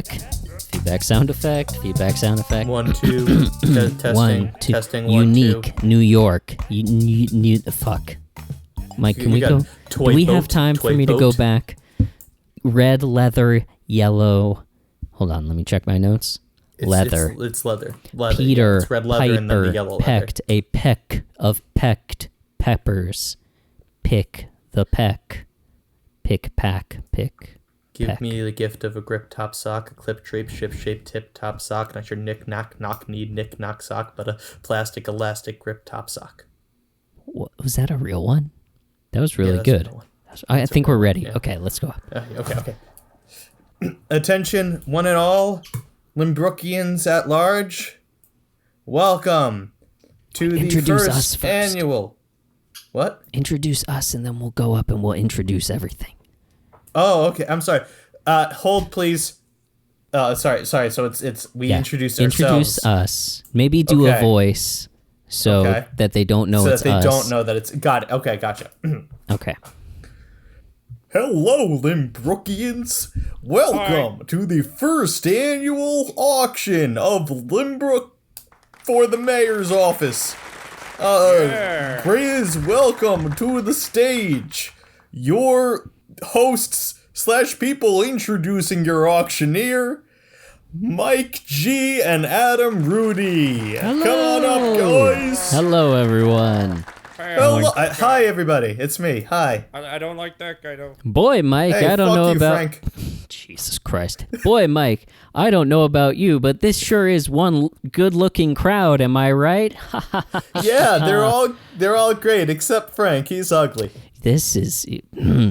check. Feedback sound effect. Feedback sound effect. 1, 2. Testing. 1, 2. Testing. 1, Unique. 2. New York. Fuck. Mike, can we go? Do we have time for me to go back? Red leather, yellow. Hold on, let me check my notes. Leather. It's leather. Peter, it's red leather, Piper, and then the yellow pecked, leather. a peck of pecked peppers. Pick the peck. Pick, pack, pick. Give peck. me the gift of a grip top sock, a clip drape, shape tip top sock, not your knick knock need knick knock sock, but a plastic elastic grip top sock. What, was that a real one? That was really that's good. a real one. I think we're ready. Yeah. Okay, let's go. Okay. Attention, one and all, Limbrookians at large. Welcome to the first annual. What? Introduce us, and then we'll go up and we'll introduce everything. Oh, okay. I'm sorry. Hold, please. Sorry. So we introduce ourselves. Introduce us. Maybe do a voice so that they don't know it's us. So that they don't know that it's... Got it. Okay, gotcha. Okay. Hello, Limbrookians. Welcome to the first annual auction of Limbrook for the mayor's office. Please welcome to the stage your hosts / people introducing your auctioneer, Mike G and Adam Rudy. Hello. Come on up, guys. Hello, everyone. Hello. Hi, everybody. It's me. Hi. I don't like that guy, though. Boy, Mike, Hey, I don't fuck know you, about... Frank. Jesus Christ. Boy, Mike, I don't know about you, but this sure is one good-looking crowd, am I right? Yeah, they're all great, except Frank. He's ugly. This is...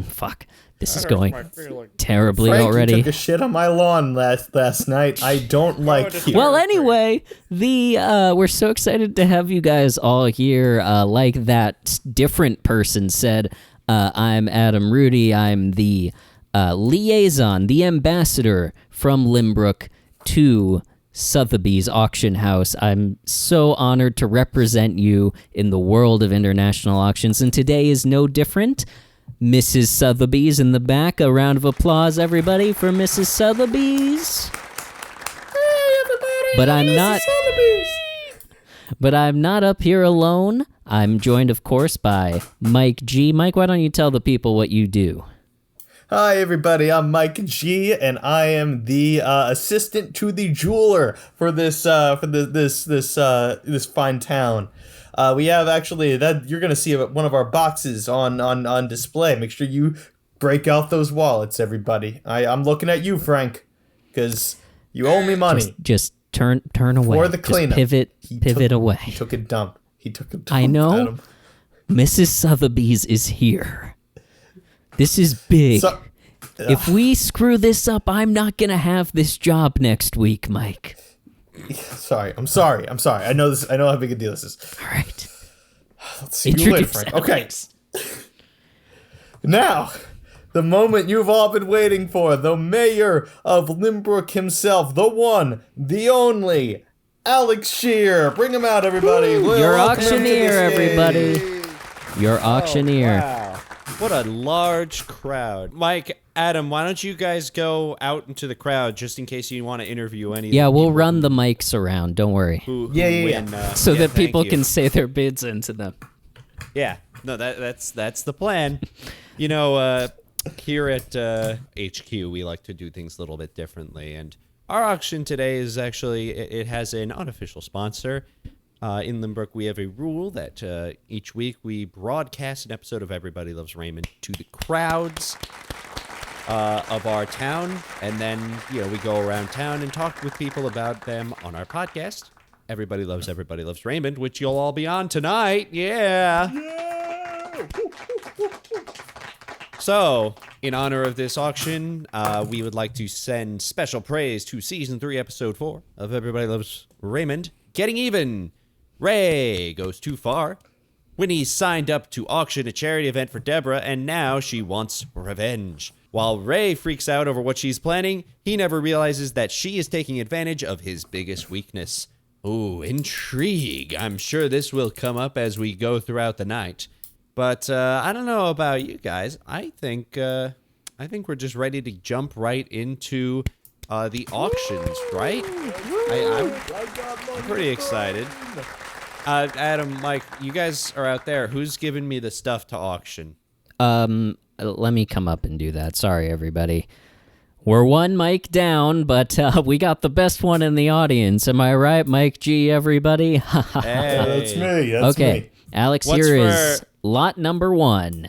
fuck. This is That hurts going my feelings. terribly Frank, already. you took a shit on my lawn last night. I don't like you. Well, anyway, we're so excited to have you guys all here. Like that different person said, I'm Adam Rudy. I'm the liaison, the ambassador from Limbrook to Sotheby's auction house. I'm so honored to represent you in the world of international auctions, and today is no different. Mrs. Sotheby's in the back. A round of applause, everybody, for Mrs. Sotheby's. Hey, everybody! But I'm not up here alone. I'm joined, of course, by Mike G. Mike, why don't you tell the people what you do? Hi, everybody. I'm Mike G, and I am the assistant to the jeweler for this fine town. We have actually that you're gonna see one of our boxes on display. Make sure you break out those wallets, everybody. I'm looking at you, Frank, because you owe me money. Just turn away. For the cleanup. Pivot away. He took a dump. I know. Adam. Mrs. Sotheby's is here. This is big. If we screw this up, I'm not gonna have this job next week, Mike. I'm sorry. I know how big a deal this is. All right. Let's see you later, Frank. Okay. Now, the moment you've all been waiting for, the mayor of Limbrook himself, the one, the only, Alex Shear. Bring him out, everybody. Your auctioneer, everybody. Your auctioneer. Wow. What a large crowd. Mike, Adam, why don't you guys go out into the crowd just in case you want to interview any Yeah, of the we'll people run the mics around. Don't worry. who Yeah. win, So that thank people you. can say their bids into them. Yeah. No, that's the plan. You know, here at HQ, we like to do things a little bit differently. And our auction today is actually, it has an unofficial sponsor. In Limbrook, we have a rule that each week we broadcast an episode of Everybody Loves Raymond to the crowds of our town. And then, we go around town and talk with people about them on our podcast. Everybody Loves Raymond, which you'll all be on tonight. Yeah. So, in honor of this auction, we would like to send special praise to Season 3, Episode 4 of Everybody Loves Raymond. Getting Even. Ray goes too far. Winnie signed up to auction a charity event for Deborah, and now she wants revenge. While Ray freaks out over what she's planning, he never realizes that she is taking advantage of his biggest weakness. Ooh, intrigue. I'm sure this will come up as we go throughout the night. But I don't know about you guys. I think we're just ready to jump right into the auctions, right? I'm pretty excited. Adam, Mike, you guys are out there. Who's giving me the stuff to auction? Let me come up and do that. Sorry, everybody. We're one mic down, but we got the best one in the audience. Am I right, Mike G, everybody? Hey. That's me. That's Okay, me. Alex, What's here is for- lot number 1.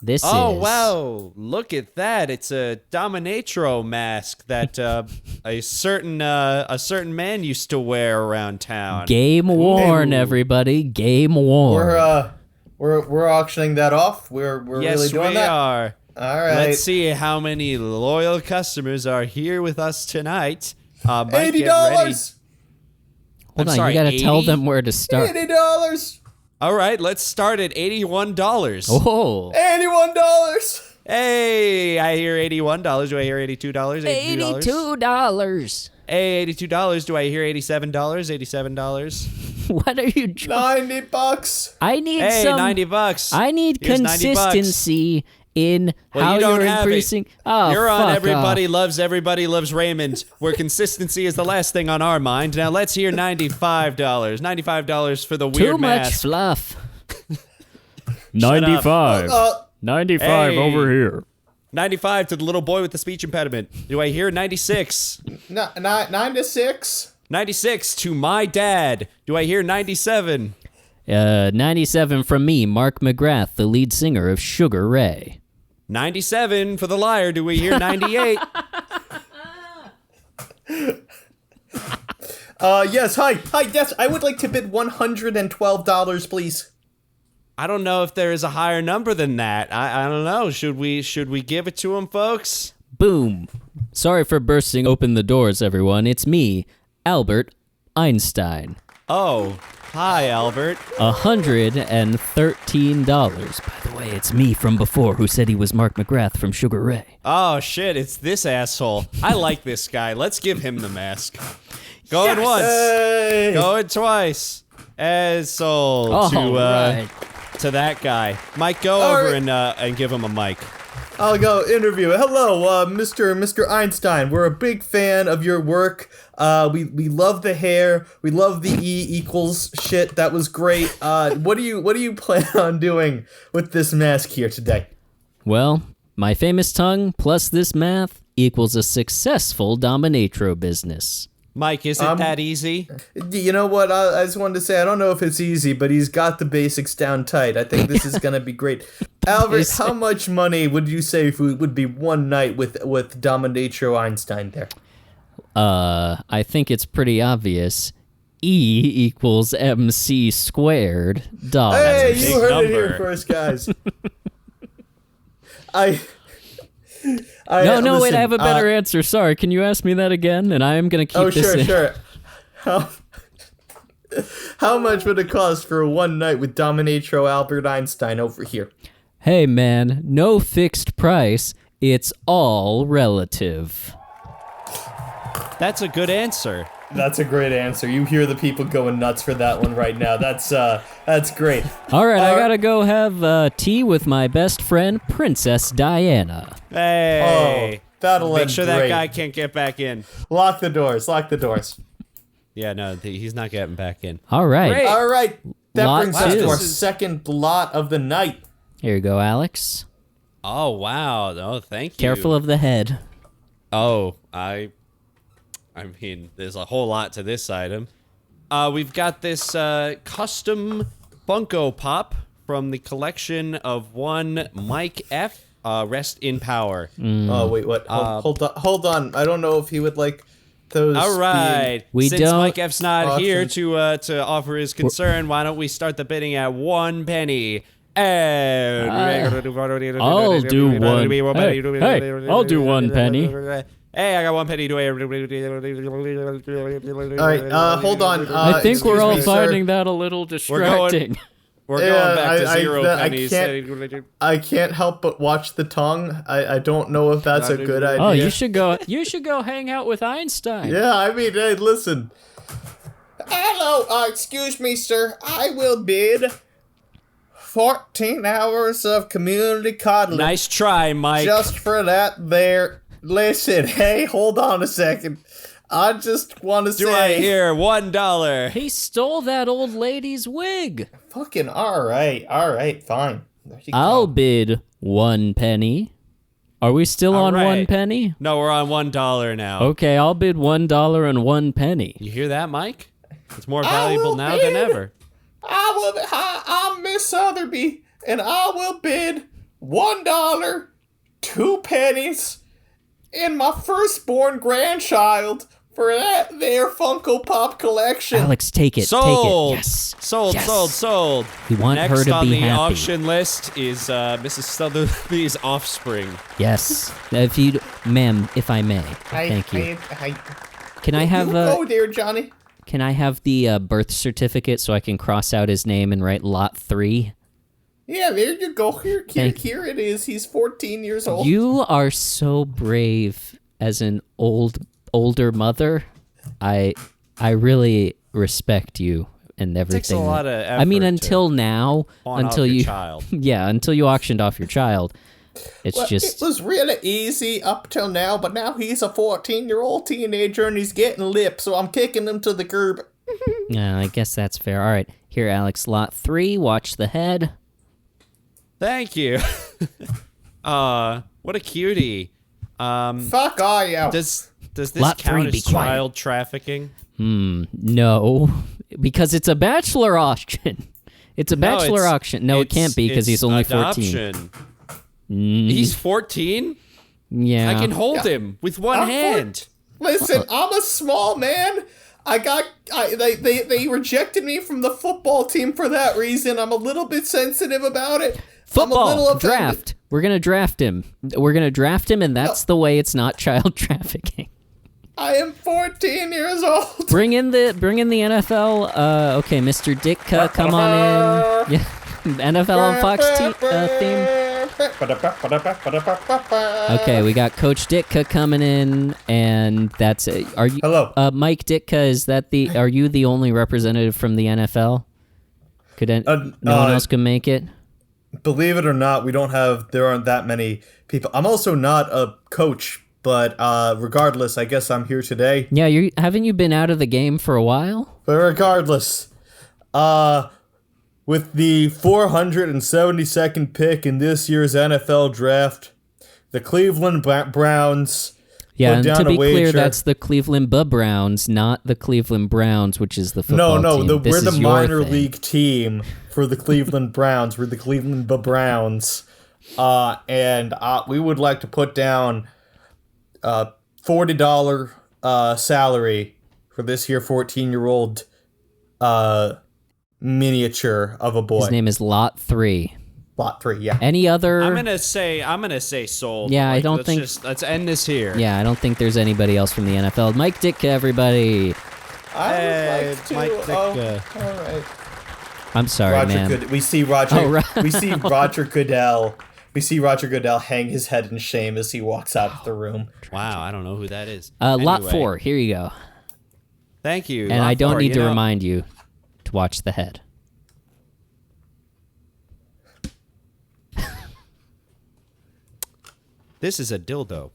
This is... Oh, wow. Look at that. It's a dominatro mask that a certain man used to wear around town. Game worn, Ooh. everybody. Game worn. We're auctioning that off. We're Yes, really doing we that. are. All right. Let's see how many loyal customers are here with us tonight. Mike, get ready. $80. Hold I'm on, sorry, you gotta tell 80? them where to start. $80. All right, let's start at $81. Oh, $81. Hey, I hear $81. Do I hear $82? $82. Hey, $82. Do I hear $87? $87. What are you? $90. I need Hey, some. $90. I need Here's $90. consistency in Well, how you don't you're have increasing. it. Oh, You're on fuck Everybody off. Loves Raymond, where consistency is the last thing on our mind. Now let's hear $95. $95 for the weird Too much mask. fluff. 95. Uh, 95 Hey. over here. 95 to the little boy with the speech impediment. Do I hear 96? 96. 96 to my dad. Do I hear 97? 97 from me, Mark McGrath, the lead singer of Sugar Ray. 97 for the liar. Do we hear 98? Yes. Hi. Yes. I would like to bid $112, please. I don't know if there is a higher number than that. I don't know. Should we give it to him, folks? Boom. Sorry for bursting open the doors, everyone. It's me, Albert Einstein. Oh, hi, Albert. $113. By the way, it's me from before who said he was Mark McGrath from Sugar Ray. Oh, shit, it's this asshole. I like this guy. Let's give him the mask. Going once. Hey. Going twice. As sold All to right. that guy. Mike, go All over right. and give him a mic. I'll go interview. Hello, Mr. Einstein. We're a big fan of your work. We love the hair. We love the E equals shit. That was great. What do you plan on doing with this mask here today? Well, my famous tongue plus this math equals a successful dominatro business. Mike, is it that easy? You know what? I just wanted to say I don't know if it's easy, but he's got the basics down tight. I think this is gonna be great. Albert, how much money would you say would be one night with Dominatro Einstein there? I think it's pretty obvious. E equals MC squared. Dollars. Hey, big you heard it here number. first, guys. I No, wait, listen, I have a better answer. Sorry, can you ask me that again? And I am going to keep Oh, this in. sure. How much would it cost for one night with Dominatro Albert Einstein over here? Hey, man, no fixed price. It's all relative. That's a good answer. That's a great answer. You hear the people going nuts for that one right now. That's great. All right, I got to go have tea with my best friend, Princess Diana. Hey. Oh, that'll Make end sure great. that guy can't get back in. Lock the doors. Lock the doors. Yeah, no, he's not getting back in. All right. Great. All right. That Lot brings us two. to our This is- second lot of the night. Here you go, Alex. Oh, wow. Oh, thank you. Careful of the head. Oh, I mean, there's a whole lot to this item. We've got this custom Funko Pop from the collection of one Mike F. Rest in power. Oh wait, what? Hold on. I don't know if he would like those. All right. We Since don't- Mike F's not here Auctions. to offer his concern, why don't we start the bidding at 1 penny? And I'll do one. Hey, I'll do 1 penny. Hey, I got 1 penny. Do I? All right. Hold on. I think we're excuse all me, sir. finding that a little distracting. We're Yeah, going back to I 0 pennies. I can't help but watch the tongue. I don't know if that's a good idea. Oh, you should go hang out with Einstein. Yeah, I mean, hey, listen. Hello, excuse me, sir. I will bid 14 hours of community coddling Nice try, Mike. just for that there Listen, hey, hold on a second. I just want to say... Do I hear $1? He stole that old lady's wig. Fucking alright, fine. There you I'll go. bid 1 penny. Are we still All on right. 1 penny? No, we're on $1 now. Okay, I'll bid $1 and 1 penny. You hear that, Mike? It's more valuable now than ever. I'm Miss Sotheby, and I will bid $1, 2 pennies, and my firstborn grandchild for that there Funko Pop collection. Alex, take it. Sold. Take it. Yes. Sold, Yes. sold. We want Next her to on be the happy. auction list is Mrs. Sotheby's offspring. Yes. Ma'am, if I may. Thank you. Can I have go there, Johnny. Can I have the birth certificate so I can cross out his name and write lot 3? Yeah, there you go. Here Thank it is. He's 14 years old. You are so brave as an older mother. I really respect you and everything. Takes a lot of effort. I mean, until now, pawn off until your you, child. yeah, until you auctioned off your child, it's Well, just it was really easy up till now, but now he's a 14-year-old teenager and he's getting lip, so I'm kicking him to the curb. Yeah, I guess that's fair. All right, here, Alex, lot 3. Watch the head. Thank you. What a cutie. Fuck all you. Does this Lot count 3, be as quiet. child trafficking? No, because it's a bachelor auction. It's a bachelor auction. No, it can't be because it's he's only 14. adoption. He's 14? Yeah. I can hold him with one I'm hand. Listen, I'm a small man. They rejected me from the football team for that reason. I'm a little bit sensitive about it. I'm a little Football offended. draft. We're gonna draft him. We're gonna draft him, and that's the way it's not child trafficking. I am 14 years old. Bring in the NFL. Okay, Mr. Ditka, come on in. Yeah, NFL on Fox theme. Okay, we got Coach Ditka coming in, and that's it. Are you? Hello. Mike Ditka. Is that the? Are you the only representative from the NFL? Could no one else can make it? Believe it or not, there aren't that many people. I'm also not a coach, but regardless, I guess I'm here today. Yeah, haven't you been out of the game for a while? But regardless, with the 472nd pick in this year's NFL draft, the Cleveland Browns Yeah, put and down to be a wager. clear, that's the Cleveland Browns, not the Cleveland Browns, which is the football team. This we're the is your minor thing. league team for the Cleveland Browns. We're the Cleveland Browns, and we would like to put down $40 salary for this here 14-year-old miniature of a boy. His name is Lot 3. Lot 3, yeah. Any other? I'm gonna say sold. Yeah, I don't let's think- let's end this here. Yeah, I don't think there's anybody else from the NFL. Mike Ditka, everybody. I would like to. Mike Oh, Dick, all right. I'm sorry, man. We see Roger. Oh, right. We see Roger Goodell. We see Roger Goodell hang his head in shame as he walks out of the room. Wow, I don't know who that is. Lot Anyway, 4. Here you go. Thank you. And Lot I don't 4, need to you know, remind you to watch the head. This is a dildo.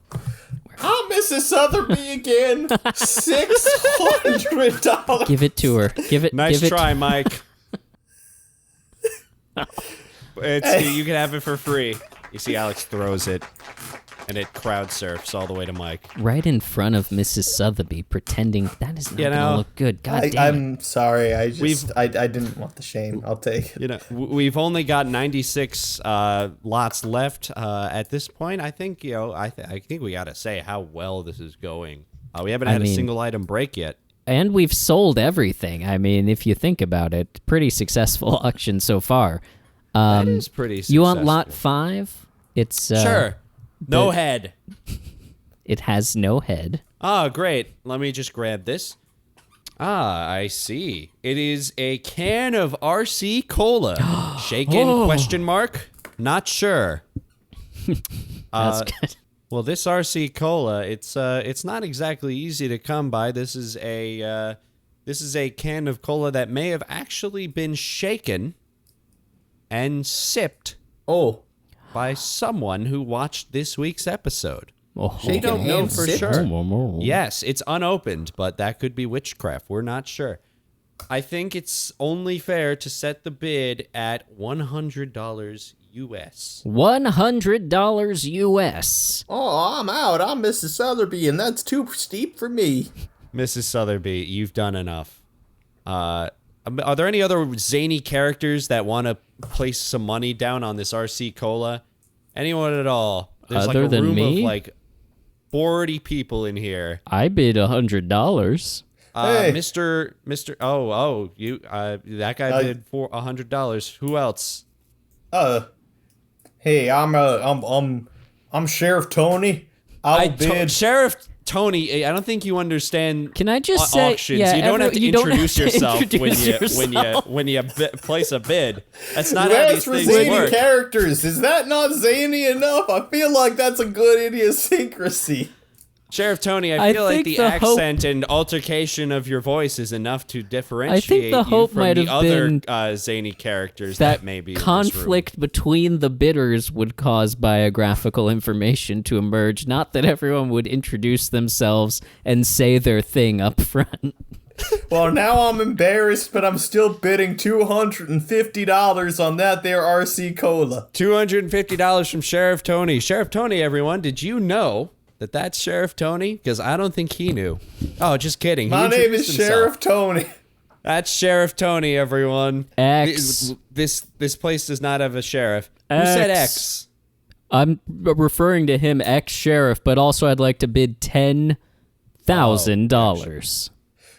I'm Mrs. Sotheby again. $600. Give it to her. Give it. Nice give try, Mike. You can have it for free. You see, Alex throws it, and it crowd surfs all the way to Mike. Right in front of Mrs. Sotheby, pretting that is not You going to know, look good. God damn it. I'm sorry. I didn't want the shame. I'll take it. You know, we've only got 96 lots left at this point. I think I think we got to say how well this is going. We haven't had a single item break yet. And we've sold everything. I mean, if you think about it, pretty successful auction so far. That is pretty successful. You want lot 5? It's Sure. No head. It has no head. Ah, great. Let me just grab this. Ah, I see. It is a can of RC Cola. Shaken? Question mark? Not sure. That's good. Well, this RC Cola, it's not exactly easy to come by. This is a can of cola that may have actually been shaken and sipped Oh, by someone who watched this week's episode. Oh, We don't know for sit. sure. Yes, it's unopened, but that could be witchcraft. We're not sure. I think it's only fair to set the bid at $100 US. $100 US. Oh, I'm out. I'm Mrs. Sotheby, and that's too steep for me. Mrs. Sotheby, you've done enough. Are there any other zany characters that want to place some money down on this RC Cola? Anyone at all? There's Other like a than room me? of like 40 people in here. I bid $100. Hey. Mr. You that guy bid for $100. Who else? Hey, I'm Sheriff Tony. I'll bid. Sheriff Tony, I don't think you understand. Can I just say, auctions. yeah, you don't have to you don't introduce have to yourself introduce yourself. when you place a bid. That's not You how asked these for things zany work. characters. Is that not zany enough? I feel like that's a good idiosyncrasy. Sheriff Tony, I I feel like think the the hope- accent and altercation of your voice is enough to I think differentiate the you hope from might the have other been zany characters that may be in this room. conflict between the bidders would cause biographical information to emerge, not that everyone would introduce themselves and say their thing up front. Well, now I'm embarrassed, but I'm still bidding $250 on that there RC Cola. $250 from Sheriff Tony. Sheriff Tony, everyone, did you know that that's Sheriff Tony? Because I don't think he knew. Oh, just kidding. He My name introduced is himself. Sheriff Tony. That's Sheriff Tony, everyone. X. This place does not have a sheriff. Who said X? I'm referring to him, ex-sheriff, but also I'd like to bid $10,000.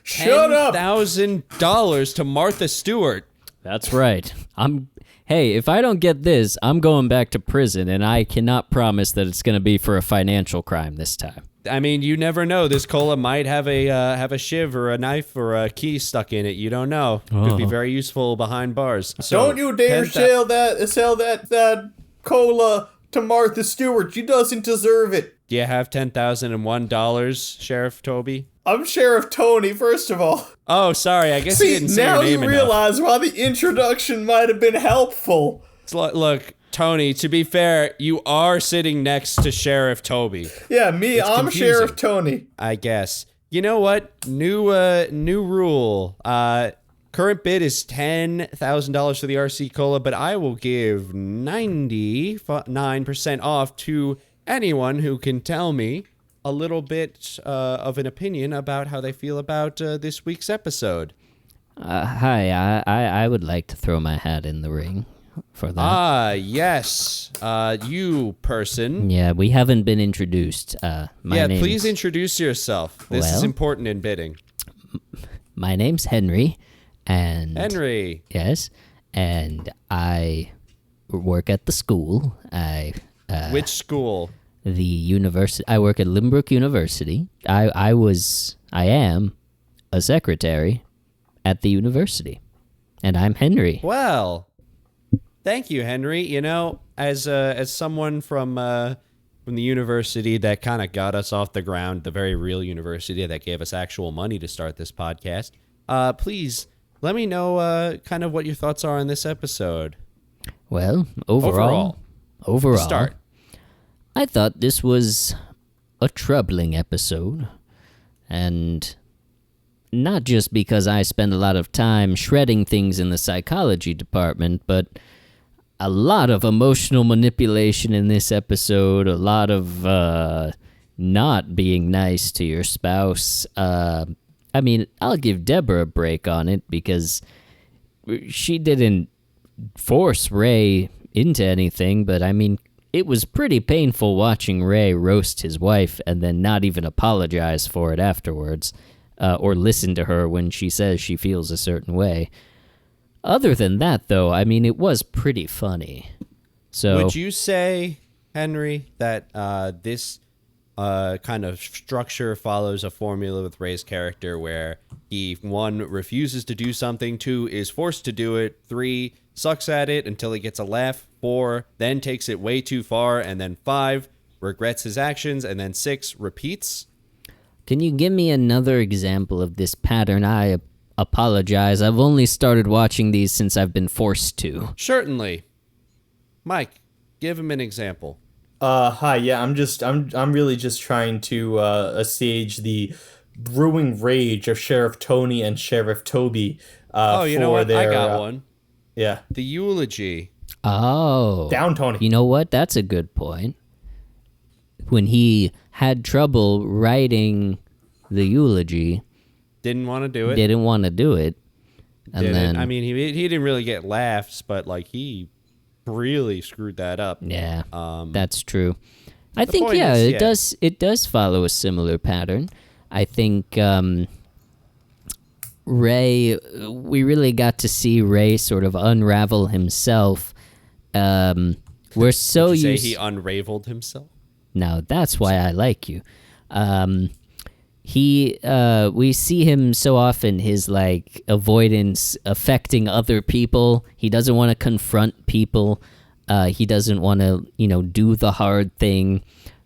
Shut up. $10,000 to Martha Stewart. That's right. Hey, if I don't get this, I'm going back to prison, and I cannot promise that it's going to be for a financial crime this time. I mean, you never know. This cola might have a shiv or a knife or a key stuck in it. You don't know. Could be very useful behind bars. So, Don't you dare sell that cola to Martha Stewart. She doesn't deserve it. Do you have $10,001, Sheriff Toby? I'm Sheriff Tony, first of all. Oh, sorry. I guess you See, didn't say now your name you enough. realize why the introduction might have been helpful. Look, Tony, to be fair, you are sitting next to Sheriff Toby. Yeah, I'm confusing. Sheriff Tony. I guess. You know what? New rule. Current bid is $10,000 for the RC Cola, but I will give 99% off to anyone who can tell me a little bit of an opinion about how they feel about this week's episode. Hi, I would like to throw my hat in the ring for that. Ah, yes. You person. Yeah, we haven't been introduced. Please introduce yourself. This is Well- important in bidding. My name's Henry, and Henry. yes, and I work at the school. Which school? The university. I work at Limbrook University. I am a secretary at the university, and I'm Henry. Well, thank you, Henry. You know, as someone from the university that kind of got us off the ground, the very real university that gave us actual money to start this podcast, please let me know kind of what your thoughts are on this episode. Well, overall, Start. I thought this was a troubling episode, and not just because I spend a lot of time shredding things in the psychology department, but a lot of emotional manipulation in this episode, a lot of not being nice to your spouse. I mean, I'll give Deborah a break on it because she didn't force Ray into anything, but I mean, it was pretty painful watching Ray roast his wife and then not even apologize for it afterwards, or listen to her when she says she feels a certain way. Other than that, though, I mean, it was pretty funny. So, Would you say, Henry, that this kind of structure follows a formula with Ray's character where he, 1, refuses to do something, 2, is forced to do it, 3, sucks at it until he gets a laugh, 4, then takes it way too far, and then 5, regrets his actions, and then 6, repeats? can you give me another example of this pattern? I apologize. I've only started watching these since I've been forced to. Certainly. Mike, give him an example. Hi. Yeah, I'm really just trying to assuage the brewing rage of Sheriff Tony and Sheriff Toby. Oh, you know For what? I their got one. yeah. The eulogy. Oh. Down, Tony. You know what? That's a good point. When he had trouble writing the eulogy, Didn't want to do it. didn't want to do it. And Didn't. then I mean, he didn't really get laughs, but like he really screwed that up. yeah, Um, that's true. I think point yeah, is, it does follow a similar pattern. I think Ray, we really got to see Ray sort of unravel himself. We're so Did you say used. he unraveled himself? Now that's why I like you. We see him so often, his like avoidance affecting other people. He doesn't want to confront people. He doesn't want to, do the hard thing.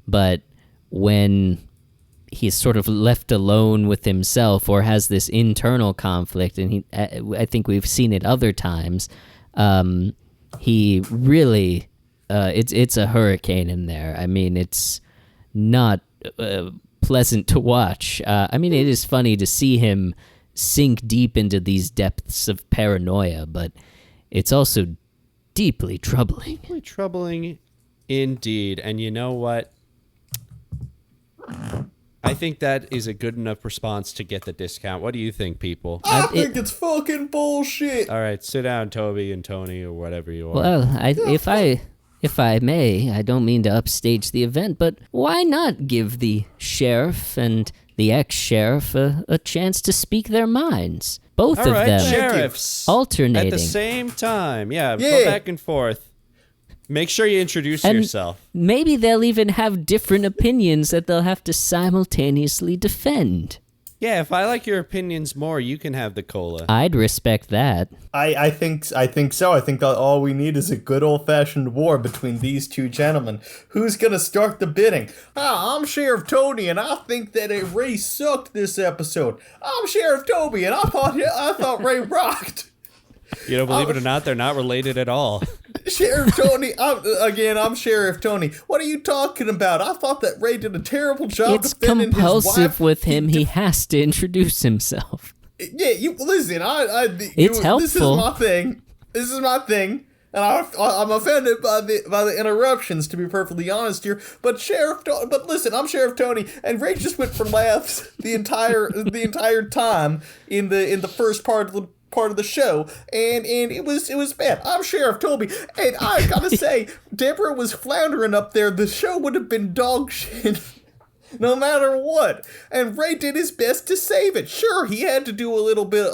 But when he's sort of left alone with himself or has this internal conflict, and I think we've seen it other times, he really, it's a hurricane in there. I mean, it's not pleasant to watch. I mean, it is funny to see him sink deep into these depths of paranoia, but it's also deeply troubling. Deeply troubling indeed. And you know what? I think that is a good enough response to get the discount. What do you think, people? I think it's fucking bullshit. All right, sit down, Toby and Tony, or whatever you are. Well, if I may, I don't mean to upstage the event, but why not give the sheriff and the ex-sheriff a chance to speak their minds? Both All of right, them sheriffs. alternating. At the same time. Yeah, Yeah. go back and forth. Make sure you introduce And yourself. maybe they'll even have different opinions that they'll have to simultaneously defend. Yeah, if I like your opinions more, you can have the cola. I'd respect that. I think so. I think that all we need is a good old-fashioned war between these two gentlemen. Who's gonna start the bidding? I'm Sheriff Tony, and I think that Ray sucked this episode. I'm Sheriff Toby, and I thought Ray rocked. You know, believe it or not, they're not related at all. Sheriff Tony, I'm Sheriff Tony. What are you talking about? I thought that Ray did a terrible job It's defending his compulsive wife. with him. He has to introduce himself. Yeah, you listen. It's This helpful. is my thing. This is my thing, and I'm offended by the interruptions. To be perfectly honest here, but listen, I'm Sheriff Tony, and Ray just went for laughs the entire time in the first part of the show, and it was bad. I'm Sheriff Toby, and I gotta say, Deborah was floundering up there. The show would have been dog shit. No matter what, and Ray did his best to save it. Sure, he had to do a little bit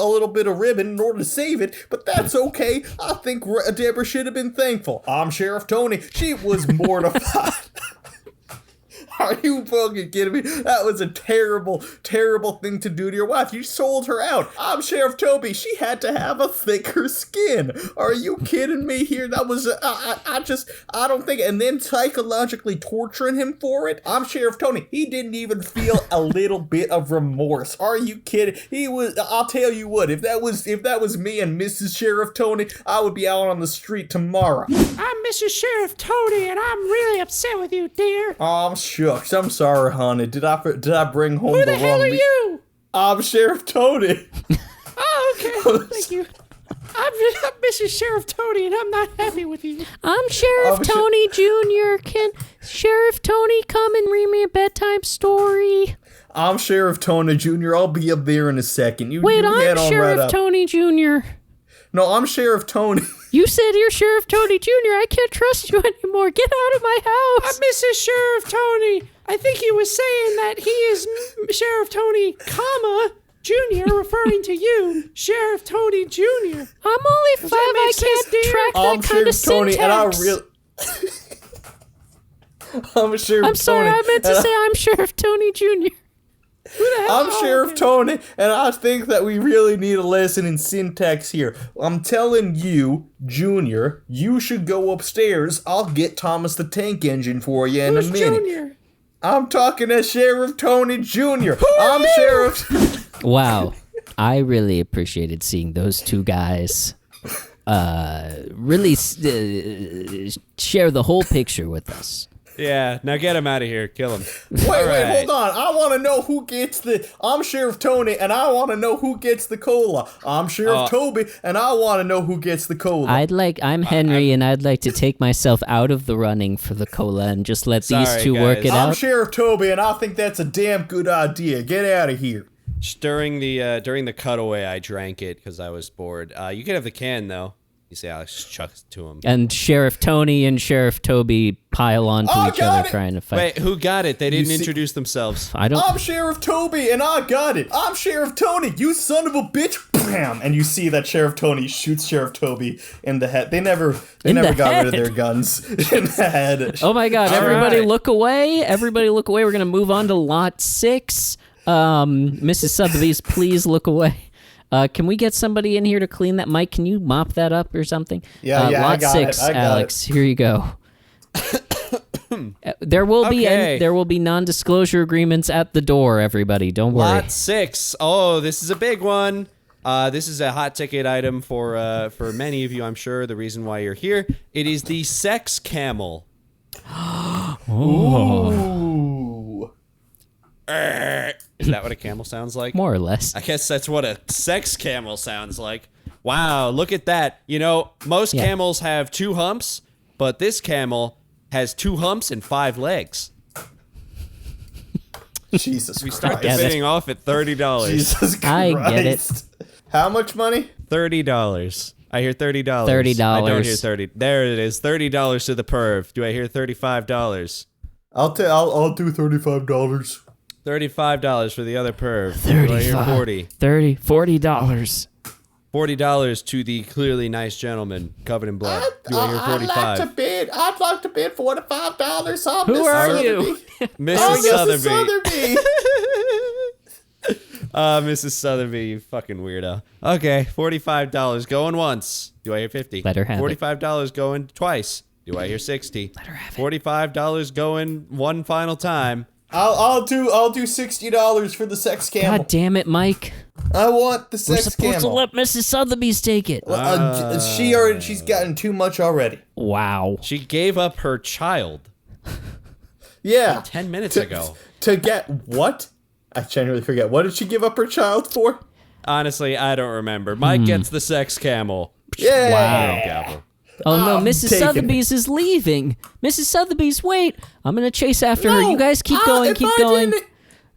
of ribbon in order to save it, but that's okay. I think Deborah should have been thankful. I'm Sheriff Tony. She was mortified. Are you fucking kidding me? That was a terrible, terrible thing to do to your wife. You sold her out. I'm Sheriff Toby. She had to have a thicker skin. Are you kidding me here? That was, I don't think, and then psychologically torturing him for it. I'm Sheriff Tony. He didn't even feel a little bit of remorse. Are you kidding? I'll tell you what, if that was me and Mrs. Sheriff Tony, I would be out on the street tomorrow. I'm Mrs. Sheriff Tony, and I'm really upset with you, dear. Oh, I'm shucks. I'm sorry, honey. Did I bring home Who the the hell wrong are you? I'm Sheriff Tony. Oh, okay. Thank you. I'm Mrs. Sheriff Tony, and I'm not happy with you. I'm Sheriff Oh, Tony Jr. Can Sheriff Tony come and read me a bedtime story? I'm Sheriff Tony Jr. I'll be up there in a second. Wait, you head I'm on Sheriff right up. Tony Jr. No, I'm Sheriff Tony. You said you're Sheriff Tony Jr. I can't trust you anymore. Get out of my house. Mrs. Sheriff Tony. I think he was saying that he is Sheriff Tony, comma, Jr., referring to you, Sheriff Tony Jr. I'm only 5. I make sense, can't dear? track I'm that kind of Sheriff Tony, syntax. and I really. I'm Sheriff I'm sorry, Tony. I meant to and say I'm Sheriff Tony Jr. I'm Sheriff Tony, and I think that we really need a lesson in syntax here. I'm telling you, Junior, you should go upstairs. I'll get Thomas the Tank Engine for you in Who's a minute. Junior? I'm talking to Sheriff Tony Jr. I'm Sheriff. Wow. I really appreciated seeing those two guys really share the whole picture with us. Yeah, now get him out of here. Kill him. Wait, right. hold on. I want to know who gets the... I'm Sheriff Tony, and I want to know who gets the cola. I'm Sheriff Toby, and I want to know who gets the cola. I'm Henry, and I'd like to take myself out of the running for the cola and just let these Sorry, two work guys. it I'm out. Sheriff Toby, and I think that's a damn good idea. Get out of here. During the cutaway, I drank it because I was bored. You can have the can, though. You see Alex chucks it to him. And Sheriff Tony and Sheriff Toby pile onto each got other it! trying to fight. Wait, who got it? They didn't see- introduce themselves. I don't. I'm Sheriff Toby, and I got it. I'm Sheriff Tony, you son of a bitch. Bam! And you see that Sheriff Tony shoots Sheriff Toby in the head. They never got head. rid of their guns in the head. Oh my God! All Everybody right. look away! Everybody look away! We're gonna move on to Lot 6. Mrs. Sotheby's, please look away. Can we get somebody in here to clean that? Mike, can you mop that up or something? Yeah, I Lot got 6, it. I got Alex. Here you go. There will be Okay. there will be non-disclosure agreements at the door. Everybody, don't worry. Lot 6. Oh, this is a big one. This is a hot ticket item for many of you, I'm sure. The reason why you're here. It is the sex camel. Ooh. Is that what a camel sounds like? More or less. I guess that's what a sex camel sounds like. Wow, look at that. You know, most Yeah. camels have 2 humps, but this camel has 2 humps and 5 legs. Jesus We start Christ. the bidding off at $30. Jesus Christ. I get it. How much money? $30. I hear $30. $30. I don't hear 30. There it is. $30 to the perv. Do I hear $35? I'll do $35. $35 for the other perv. Do I hear 40? $40. $40 to the clearly nice gentleman covered in blood. Do I hear 45? I'd like to bid $45 on Who are you? Mrs. Sotheby. Sotheby. Mrs. Sotheby, you fucking weirdo. Okay, $45 going once. Do I hear 50? Let her have it. $45 going twice. Do I hear 60? Let her have it. $45 going one final time. I'll do $60 for the sex camel. God damn it, Mike. I want the We're sex supposed to camel. let Mrs. Sotheby's take it. She's gotten too much already. Wow. She gave up her child Yeah. 10 minutes ago. To get what? I genuinely forget. What did she give up her child for? Honestly, I don't remember. Mike gets the sex camel. Yeah. Wow. Gavel. Oh no, I'm Mrs. taking Sotheby's is leaving. Mrs. Sotheby's, wait. I'm gonna chase after her. You guys keep if going, I keep going. didn't-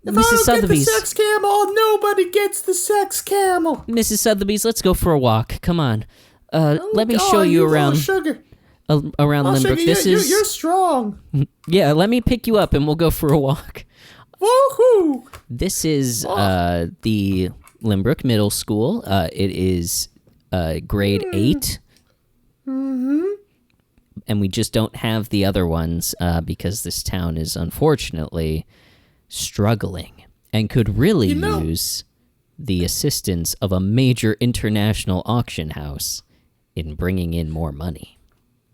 If Mrs. I don't get the Sotheby's. sex camel, nobody gets the sex camel. Mrs. Sotheby's, let's go for a walk. Come on. Let me Oh, show you little around Sugar. around Oh, Limbrook. Sugar, This is you're strong. yeah. Let me pick you up and we'll go for a walk. Woohoo! This is the Limbrook Middle School. It is grade 8. Mm-hmm. And we just don't have the other ones because this town is unfortunately struggling and could really use the assistance of a major international auction house in bringing in more money.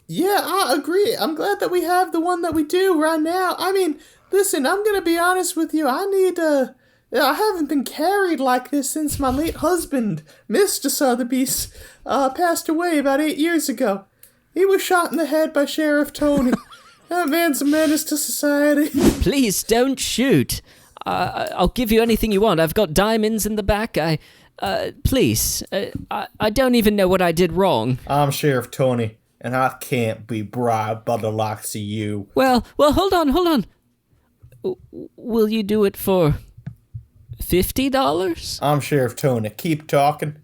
Yeah, I agree. I'm glad that we have the one that we do right now. I mean, listen, I'm gonna be honest with you. I haven't been carried like this since my late husband, Mr. Sotheby's, passed away about 8 years ago. He was shot in the head by Sheriff Tony. That man's a menace to society. Please don't shoot. I'll give you anything you want. I've got diamonds in the back. Please. I don't even know what I did wrong. I'm Sheriff Tony, and I can't be bribed by the likes of you. Well, hold on. Will you do it for $50? I'm Sheriff Tony. Keep talking.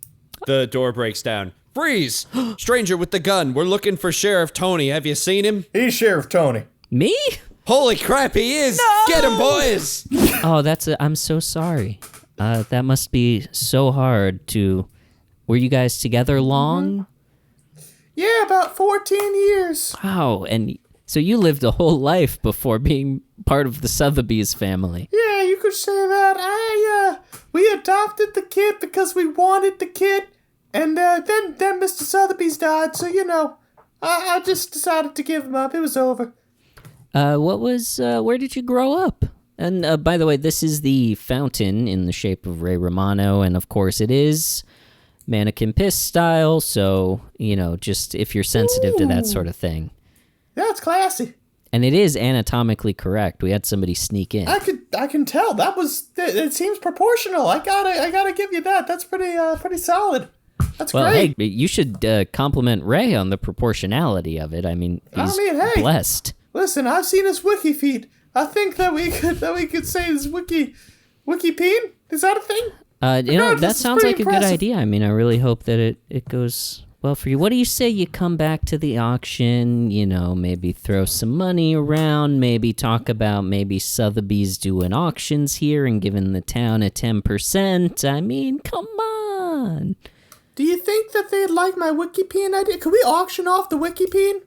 The door breaks down. Freeze! Stranger with the gun. We're looking for Sheriff Tony. Have you seen him? He's Sheriff Tony. Me? Holy crap, he is! No! Get him, boys! Oh, I'm so sorry. That must be so hard to... Were you guys together long? Yeah, about 14 years. Wow, and so you lived a whole life before being part of the Sotheby's family. Yeah, you could say that. We adopted the kid because we wanted the kid, and then Mr. Sotheby's died, so I just decided to give him up. It was over. Where did you grow up? And by the way, this is the fountain in the shape of Ray Romano, and of course it is mannequin piss style, so, just if you're sensitive to that sort of thing. That's classy. And it is anatomically correct. We had somebody sneak in. I can tell it seems proportional. I gotta give you that. That's pretty solid. That's Well, great. hey, you should compliment Ray on the proportionality of it. I mean, he's hey. blessed. Listen, I've seen his wiki feed. I think that we could say his wiki peen. Is that a thing? That sounds like a good impressive. idea. I mean, I really hope that it goes well for you. What do you say you come back to the auction, maybe throw some money around, maybe talk about maybe Sotheby's doing auctions here and giving the town a 10%. I mean, come on. Do you think that they'd like my wiki peen idea? Could we auction off the wiki peen?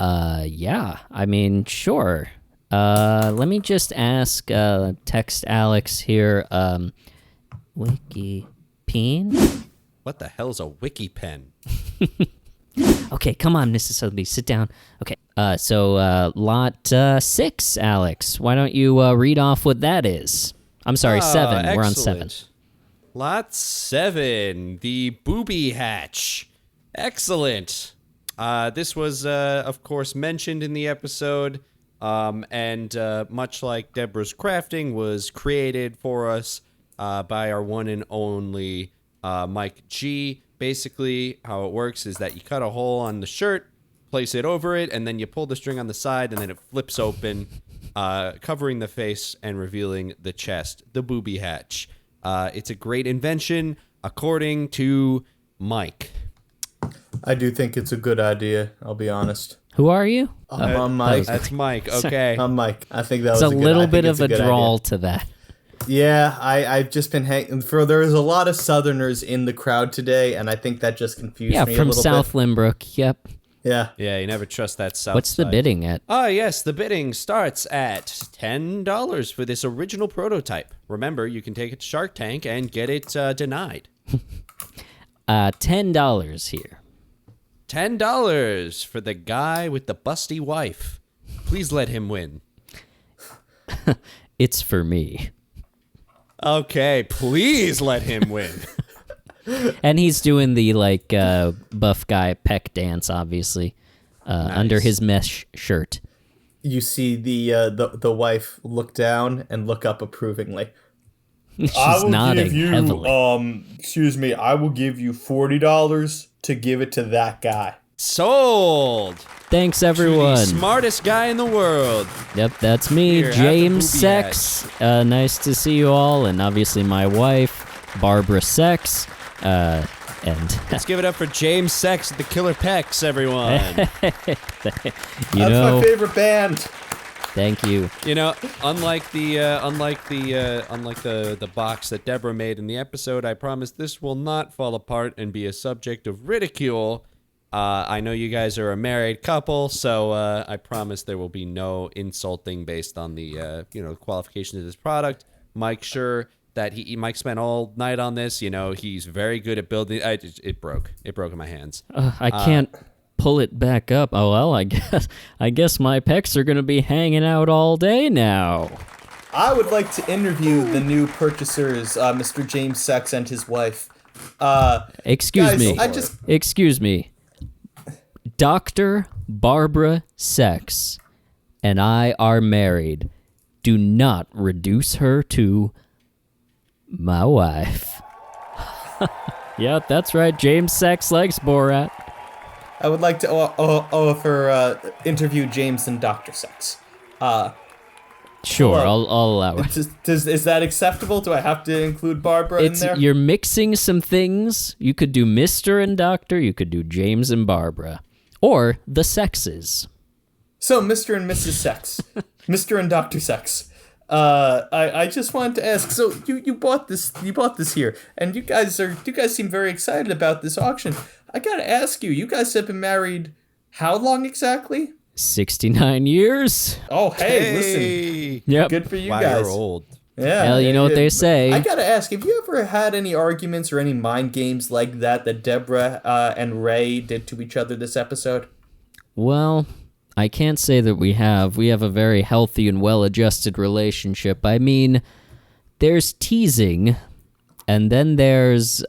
Yeah. I mean, sure. Let me just text Alex here, wiki peen? What the hell's a wiki pen? Okay, come on, Mrs. Sotheby, sit down. Okay, so lot 6, Alex. Why don't you read off what that is? I'm sorry, 7. We're on 7. Excellent. Lot 7, the booby hatch. Excellent. This was, of course, mentioned in the episode, and much like Deborah's crafting, was created for us by our one and only Mike G. Basically, how it works is that you cut a hole on the shirt, place it over it, and then you pull the string on the side, and then it flips open, covering the face and revealing the chest, the booby hatch. It's a great invention, according to Mike. I do think it's a good idea. I'll be honest. Who are you? I'm Mike. That's Mike. Okay. I'm Mike. I think that was It's a good little idea. bit of a drawl to that. Yeah, I've just been hanging. There's a lot of Southerners in the crowd today, and I think that just confused me a From little South bit. Limbrook, yep. Yeah. Yeah, you never trust that south What's the side. bidding at? Yes, the bidding starts at $10 for this original prototype. Remember, you can take it to Shark Tank and get it denied. $10 here. $10 for the guy with the busty wife. Please let him win. It's for me. Okay, please let him win. And he's doing the buff guy peck dance, obviously, under his mesh shirt. You see the wife look down and look up approvingly. She's nodding heavily. Excuse me, I will give you $40 to give it to that guy. Sold. Thanks, To the everyone. smartest guy in the world. Yep, that's me, Here, have the James booby Sex. Nice to see you all, and obviously my wife, Barbara Sex. And Let's give it up for James Sex with the Killer Pecs, everyone. That's my favorite band. Thank you. You know, unlike the box that Deborah made in the episode, I promise this will not fall apart and be a subject of ridicule. I know you guys are a married couple, so I promise there will be no insulting based on the qualifications of this product. Mike, sure that Mike spent all night on this. You know, he's very good at building. It broke in my hands. I can't pull it back up. Oh well, I guess my pecs are gonna be hanging out all day now. I would like to interview the new purchasers, Mr. James Sex and his wife. Excuse guys, me. Excuse me. Dr. Barbara Sex and I are married. Do not reduce her to my wife. Yeah, that's right. James Sex likes Borat. I would like to offer interview James and Dr. Sex. Sure, Hello. I'll allow it. Is that acceptable? Do I have to include Barbara in there? You're mixing some things. You could do Mr. and Dr. You could do James and Barbara. Or the sexes. So, Mr. and Mrs. Sex. Mr. and Dr. Sex. I just wanted to ask, so you bought this here, and you guys seem very excited about this auction. I gotta ask you guys have been married how long exactly? 69 years. Oh, hey, listen. Yep. Good for you Wow, guys. you're old. Yeah. Well, you know what they say. I gotta ask, have you ever had any arguments or any mind games like that Deborah and Ray did to each other this episode? Well, I can't say that we have. We have a very healthy and well-adjusted relationship. I mean, there's teasing, and then there's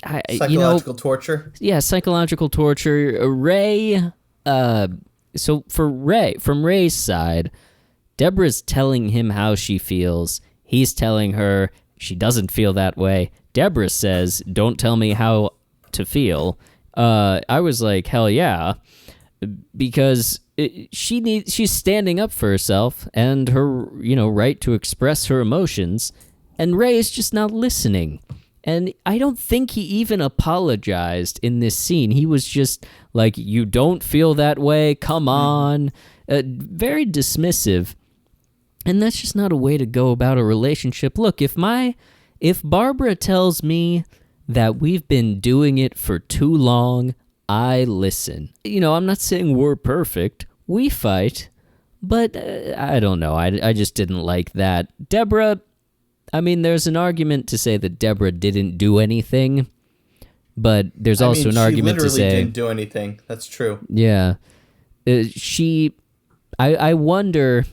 Psychological torture? Yeah, psychological torture. Ray so for Ray, from Ray's side, Deborah's telling him how she feels. He's telling her she doesn't feel that way. Deborah says, "Don't tell me how to feel." I was like, hell yeah, because she's standing up for herself and her, right to express her emotions, and Ray is just not listening. And I don't think he even apologized in this scene. He was just like, "You don't feel that way, come on." Very dismissive. And that's just not a way to go about a relationship. Look, if Barbara tells me that we've been doing it for too long, I listen. I'm not saying we're perfect. We fight. But I don't know. I just didn't like that. Deborah, there's an argument to say that Deborah didn't do anything. But there's also an argument to say... she literally didn't do anything. That's true. Yeah. I wonder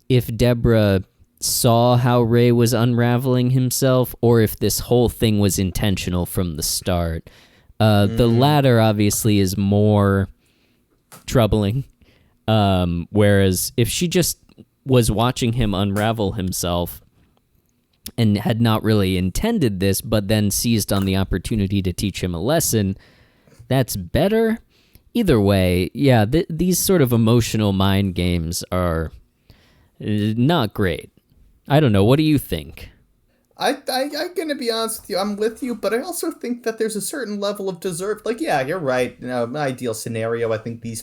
if Deborah saw how Ray was unraveling himself, or if this whole thing was intentional from the start. The latter obviously is more troubling, whereas if she just was watching him unravel himself and had not really intended this, but then seized on the opportunity to teach him a lesson, that's better. Either way, yeah, these sort of emotional mind games are not great. I don't know. What do you think? I'm going to be honest with you. I'm with you, but I also think that there's a certain level of deserve. Like, yeah, you're right. Ideal scenario, I think these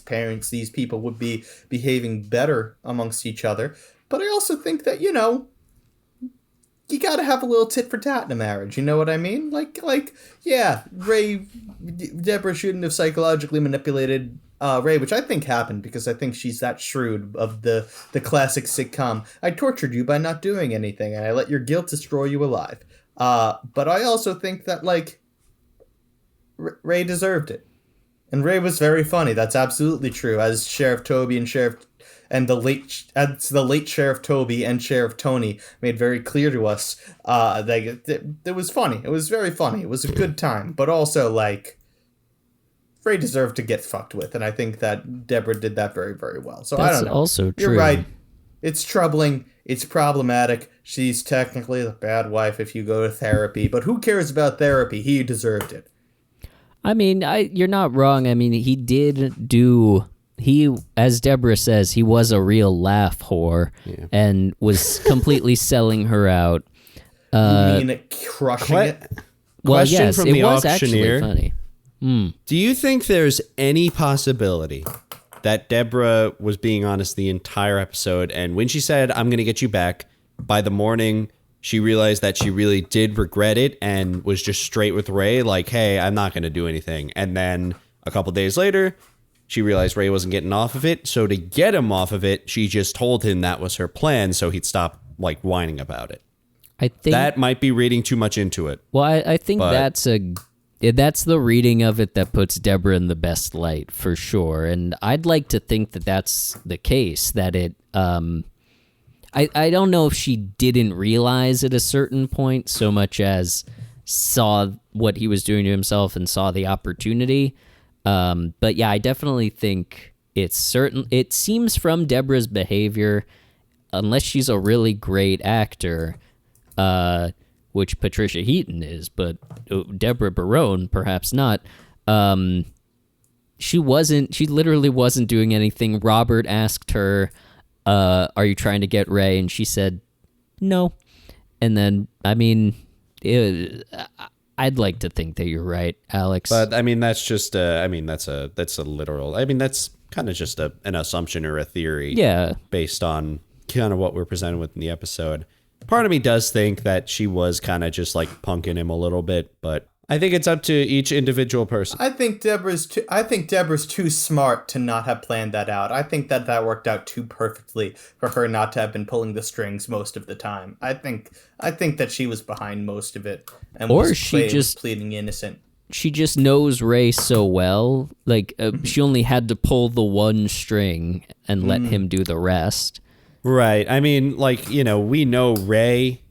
people would be behaving better amongst each other. But I also think that, you got to have a little tit for tat in a marriage. You know what I mean? Like, yeah, Deborah shouldn't have psychologically manipulated Ray, which I think happened because I think she's that shrewd of the classic sitcom. I tortured you by not doing anything, and I let your guilt destroy you alive. But I also think that, Ray deserved it. And Ray was very funny. That's absolutely true. As Sheriff Toby and the late Sheriff Toby and Sheriff Tony made very clear to us, it was funny. It was very funny. It was a good time. But also, Ray deserved to get fucked with, and I think that Deborah did that very, very well. So I don't know. That's also true. You're right. It's troubling. It's problematic. She's technically the bad wife if you go to therapy, but who cares about therapy? He deserved it. You're not wrong. He did do... as Deborah says, he was a real laugh whore, and was completely selling her out. You mean crushing it? Well, Question yes, from it the was auctioneer. actually funny. Do you think there's any possibility that Deborah was being honest the entire episode, and when she said, "I'm going to get you back," by the morning, she realized that she really did regret it and was just straight with Ray, like, "Hey, I'm not going to do anything." And then a couple days later, she realized Ray wasn't getting off of it. So to get him off of it, she just told him that was her plan, so he'd stop, whining about it. I think that might be reading too much into it. Well, I think that's the reading of it that puts Deborah in the best light, for sure. And I'd like to think that that's the case, that it... I don't know if she didn't realize at a certain point so much as saw what he was doing to himself and saw the opportunity. But yeah, I definitely think it seems from Deborah's behavior, unless she's a really great actor, which Patricia Heaton is, but Deborah Barone perhaps not. She literally wasn't doing anything. Robert asked her, "Are you trying to get Ray?" And she said, "No." And then, I'd like to think that you're right, Alex. But that's just that's a literal. That's kind of just an assumption or a theory. Yeah. Based on kind of what we're presented with in the episode. Part of me does think that she was kind of just punking him a little bit, but I think it's up to each individual person. I think Deborah's too smart to not have planned that out. I think that worked out too perfectly for her not to have been pulling the strings most of the time. I think that she was behind most of it, and was pleading innocent. She just knows Ray so well. She only had to pull the one string and let him do the rest. Right. We know Ray.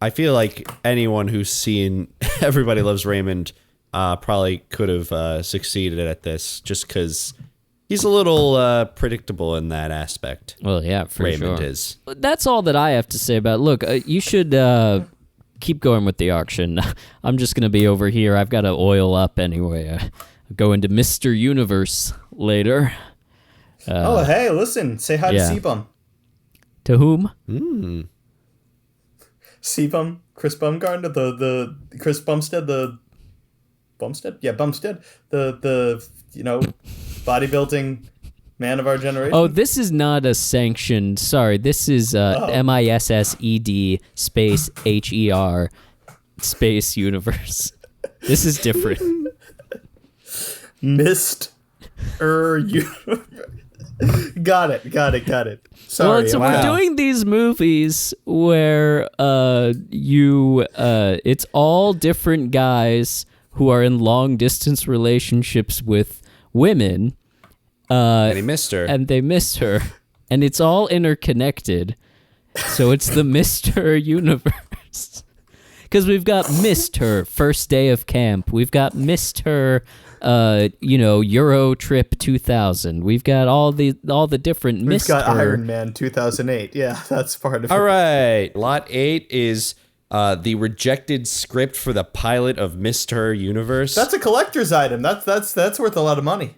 I feel like anyone who's seen Everybody Loves Raymond probably could have succeeded at this, just because He's a little predictable in that aspect. Well, yeah, for Raymond sure. is. That's all that I have to say about it. Look, you should keep going with the auction. I'm just going to be over here. I've got to oil up anyway. Go into Mr. Universe later. Oh, hey, listen. Say hi yeah. to Seabum. To whom? Seabum, Chris Bumgarner, the Chris Bumstead, Bumstead, the bodybuilding man of our generation. Oh, this is not a sanctioned. Sorry, this is MISSED space HER space universe. This is different. Mist. Got it. Sorry. Well, so we're doing these movies where it's all different guys who are in long distance relationships with women. And he missed her. And they miss her. And it's all interconnected. So it's the Mr. Universe. Because we've got missed her first day of camp. We've got missed her Euro Trip 2000. We've got all the different We've missed got her. Iron Man 2008. Yeah, that's part of it. All right. Lot 8 is the rejected script for the pilot of Mr. Universe. That's a collector's item. That's worth a lot of money.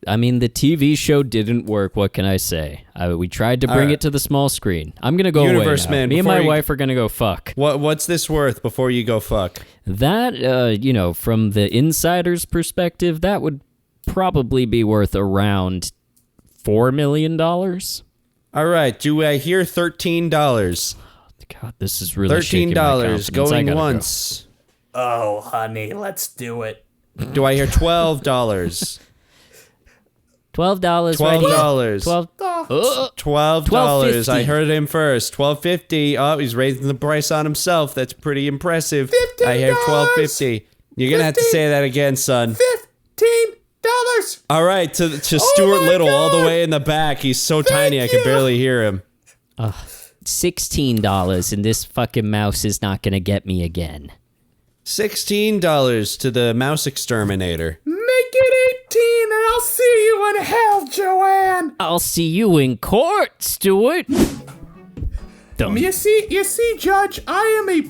I mean, the TV show didn't work. What can I say? We tried to bring it to the small screen. I'm going to go Universe away now. Man, Me and before my you- wife are going to go fuck. What's this worth before you go fuck? That, from the insider's perspective, that would probably be worth around $4 million. All right. Do I hear $13? God, this is really shaking my $13 confidence. I going gotta once. Oh, honey, let's do it. Do I hear $12? $12 right here. $12. $12. $12.50. I heard him first. $12.50. Oh, he's raising the price on himself. That's pretty impressive. I hear $12.50. You're gonna have to say that again, son. $15. All right, to Stuart Little, all the way in the back. He's so tiny, I can barely hear him. $16, and this fucking mouse is not gonna get me again. $16 to the mouse exterminator. Make it 18, and I'll see you in hell, Joanne. I'll see you in court, Stuart. Dumb. You see, Judge, I am a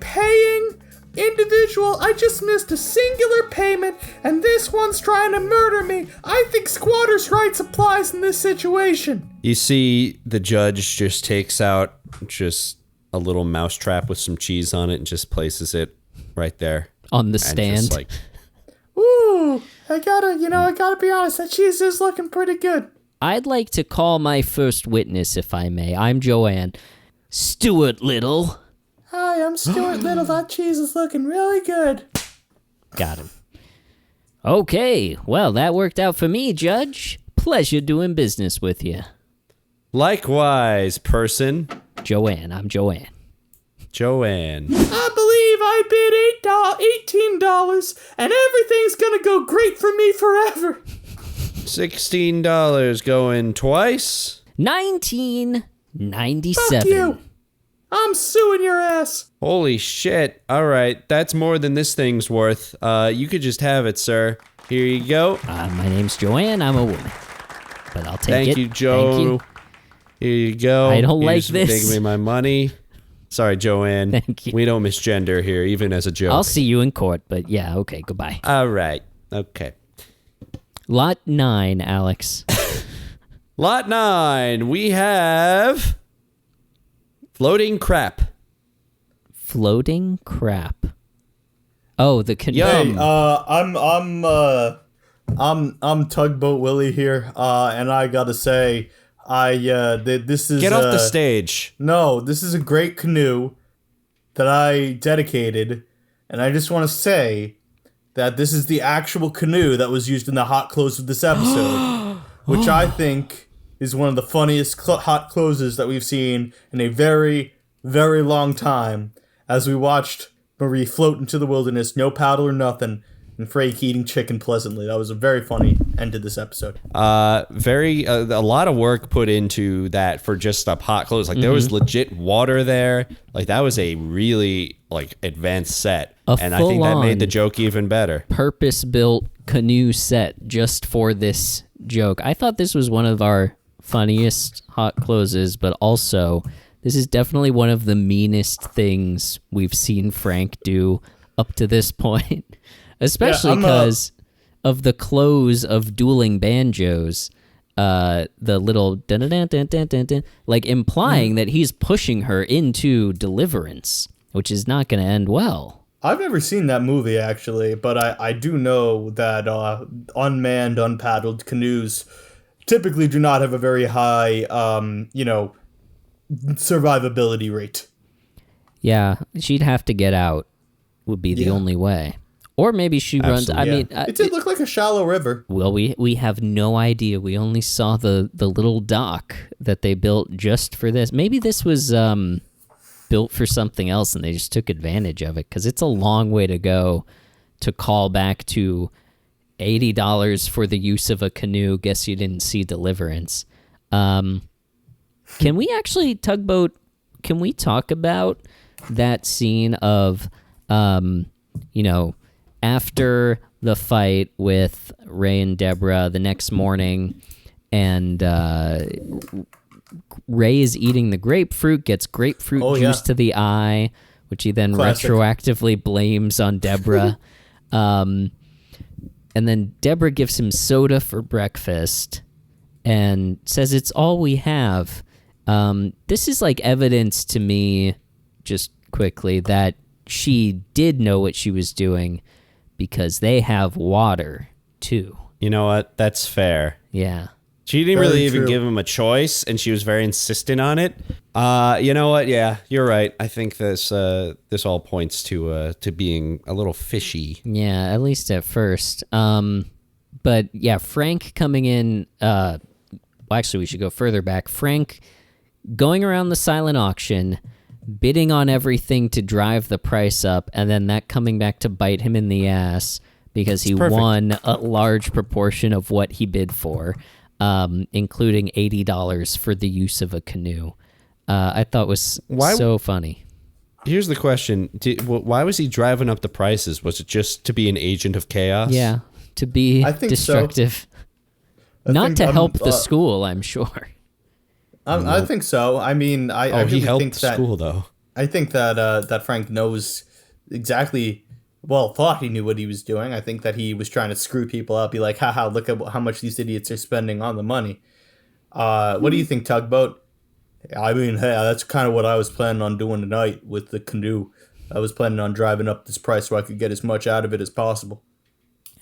paying individual. I just missed a singular payment, and this one's trying to murder me. I think squatters' rights applies in this situation. You see the judge just takes out just a little mouse trap with some cheese on it and just places it right there. On the And stand. just like, Ooh, I gotta be honest, that cheese is looking pretty good. I'd like to call my first witness, if I may. I'm Joanne. Stuart Little. Hi, I'm Stuart Little. That cheese is looking really good. Got him. Okay, well, that worked out for me, Judge. Pleasure doing business with you. likewise, person. Joanne, I'm Joanne. Joanne. I believe I bid $18, and everything's gonna go great for me forever. $16 going twice. $19.97. Fuck you. I'm suing your ass. Holy shit. All right, that's more than this thing's worth. You could just have it, sir. Here you go. My name's Joanne. I'm a woman. But I'll take it. Thank you, Joe. Thank you. Here you go. I don't like Here's this. Taking me my money. Sorry, Joanne. Thank you. We don't misgender here, even as a joke. I'll see you in court, but yeah, okay, goodbye. All right. Okay. Lot 9, Alex. Lot 9. We have floating crap. Floating crap. Oh, the Yum. I'm Tugboat Willie here, and I gotta say, this is Get off the stage. No, this is a great canoe that I dedicated, and I just want to say that this is the actual canoe that was used in the hot close of this episode, which I think is one of the funniest hot closes that we've seen in a very, very long time, as we watched Marie float into the wilderness, no paddle or nothing, and Frank eating chicken pleasantly. That was a very funny end to this episode. A lot of work put into that for just a pot close. Like there was legit water there. Like that was a really like advanced set, and I think that made the joke even better. Purpose-built canoe set just for this joke. I thought this was one of our funniest hot closes, but also this is definitely one of the meanest things we've seen Frank do up to this point. Especially because of the close of Dueling Banjos, the little dun-dun-dun-dun-dun-dun, like implying that he's pushing her into Deliverance, which is not going to end well. I've never seen that movie, actually, but I do know that unmanned, unpaddled canoes typically do not have a very high, survivability rate. Yeah, she'd have to get out would be the only way. Or maybe she runs. I mean, it did look like a shallow river. Well, we have no idea. We only saw the little dock that they built just for this. Maybe this was built for something else, and they just took advantage of it, because it's a long way to go to call back to $80 for the use of a canoe. Guess you didn't see Deliverance. Can we actually, Tugboat? Can we talk about that scene of, after the fight with Ray and Deborah the next morning, and Ray is eating the grapefruit, gets grapefruit juice to the eye, which he then retroactively blames on Deborah. And then Deborah gives him soda for breakfast and says it's all we have. This is like evidence to me, just quickly, that she did know what she was doing, because they have water too. You know what? That's fair. Yeah. She didn't really even give him a choice, and she was very insistent on it. You know what? Yeah, you're right. I think this all points to being a little fishy. Yeah, at least at first. But yeah, Frank coming in. Well, actually, we should go further back. Frank going around the silent auction, bidding on everything to drive the price up, and then that coming back to bite him in the ass because he won a large proportion of what he bid for, including $80 for the use of a canoe. I thought was so funny. Here's the question. Why was he driving up the prices? Was it just to be an agent of chaos? Yeah, to be destructive. So. Not to help the school, I'm sure. I think so. I mean, I really he helped think that school, though. I think that Frank knows exactly. Well, thought he knew what he was doing. I think that he was trying to screw people out. Be like, haha, look at how much these idiots are spending on the money. What do you think, Tugboat? I mean, hey, that's kind of what I was planning on doing tonight with the canoe. I was planning on driving up this price so I could get as much out of it as possible.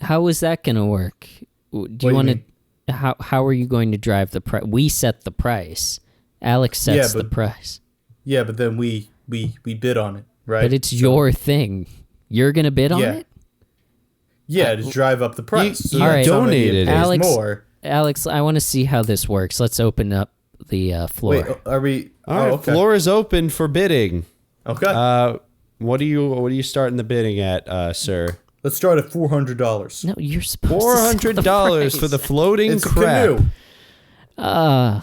How is that going to work? Do you want to? How are you going to drive the price? We set the price. Alex sets the price. Yeah, but then we bid on it, right? But it's your thing. You're going to bid on it? Yeah, to drive up the price. All right, donated Alex. More. Alex, I want to see how this works. Let's open up the floor. Wait, are we? All right, okay. Floor is open for bidding. Okay. What are you starting the bidding at, sir? Let's start at $400. No, you're supposed to $400 for the floating It's crab. a canoe.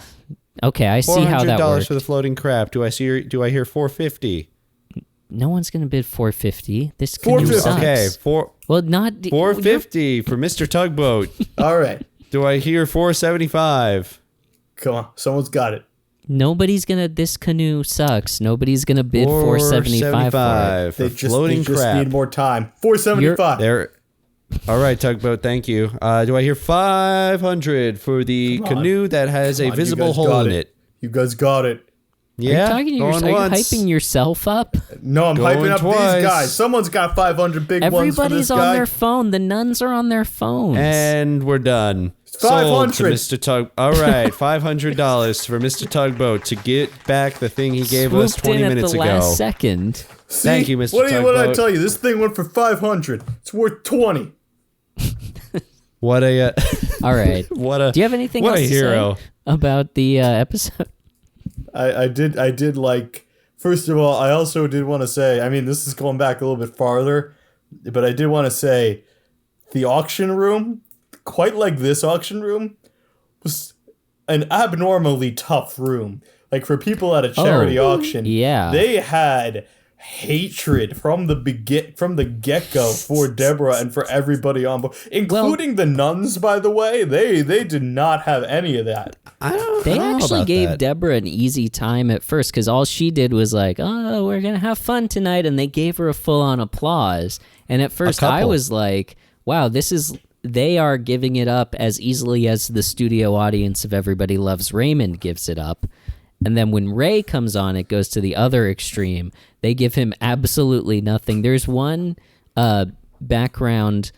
Okay, I see how that works. $400 for the floating crab. Do I hear $450? No one's going to bid $450. This canoe sucks. Okay, well, not $450 for Mr. Tugboat. All right. Do I hear $475? Come on, someone's got it. Nobody's gonna. This canoe sucks. Nobody's gonna bid $475 for it. They just need more time. $475. There. All right, Tugboat. Thank you. Do I hear $500 for the canoe that has a visible hole in it? You guys got it. Yeah. Are you hyping yourself up? No, I'm hyping up these guys. Someone's got 500 big ones for this guy. Everybody's on their phone. The nuns are on their phones. And we're done. 500. Sold to Mr. Tug. All right, $500 for Mr. Tugboat to get back the thing he gave us 20 minutes ago. Last second. See, Thank you, Mr. What did I Tugboat. tell you? This thing went for 500. It's worth 20. What a All right. Do you have anything else to say about the episode? I did like. First of all, I also did want to say. I mean, this is going back a little bit farther, but I did want to say the auction room, quite like this auction room, was an abnormally tough room. Like for people at a charity auction, yeah. they had hatred from the get-go for Deborah and for everybody on board, including the nuns, by the way. They did not have any of that. They actually gave that. Deborah an easy time at first because all she did was like, oh, we're going to have fun tonight. And they gave her a full-on applause. And at first I was like, wow, they are giving it up as easily as the studio audience of Everybody Loves Raymond gives it up. And then when Ray comes on, it goes to the other extreme. They give him absolutely nothing. There's one background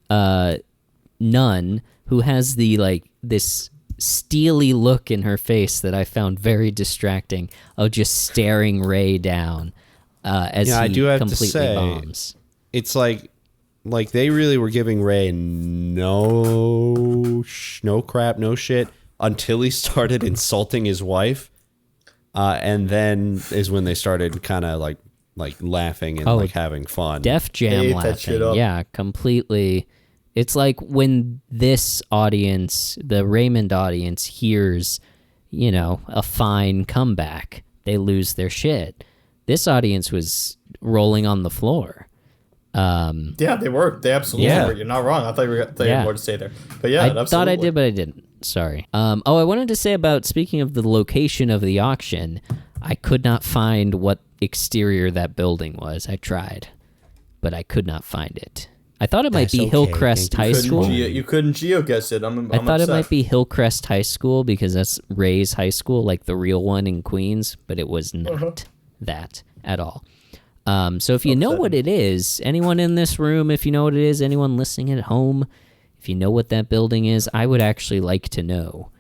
nun who has this steely look in her face that I found very distracting of just staring Ray down as I do have completely to say, bombs. It's like they really were giving Ray no crap, no shit until he started insulting his wife. And then is when they started kind of like laughing and having fun. Def Jam laughing. Yeah, completely. It's like when this audience, the Raymond audience, hears, a fine comeback, they lose their shit. This audience was rolling on the floor. Yeah, they were. They absolutely were. You're not wrong. I thought you had more to say there. But yeah, I absolutely. thought I did, but I didn't. Sorry. I wanted to say about, speaking of the location of the auction, I could not find what exterior that building was. I tried, but I could not find it. I thought it might be Hillcrest High School. You couldn't geoguess it. I thought it might be Hillcrest High School because that's Ray's high school, like the real one in Queens, but it was not that at all. So if you know what it is, anyone in this room, if you know what it is, anyone listening at home, if you know what that building is, I would actually like to know.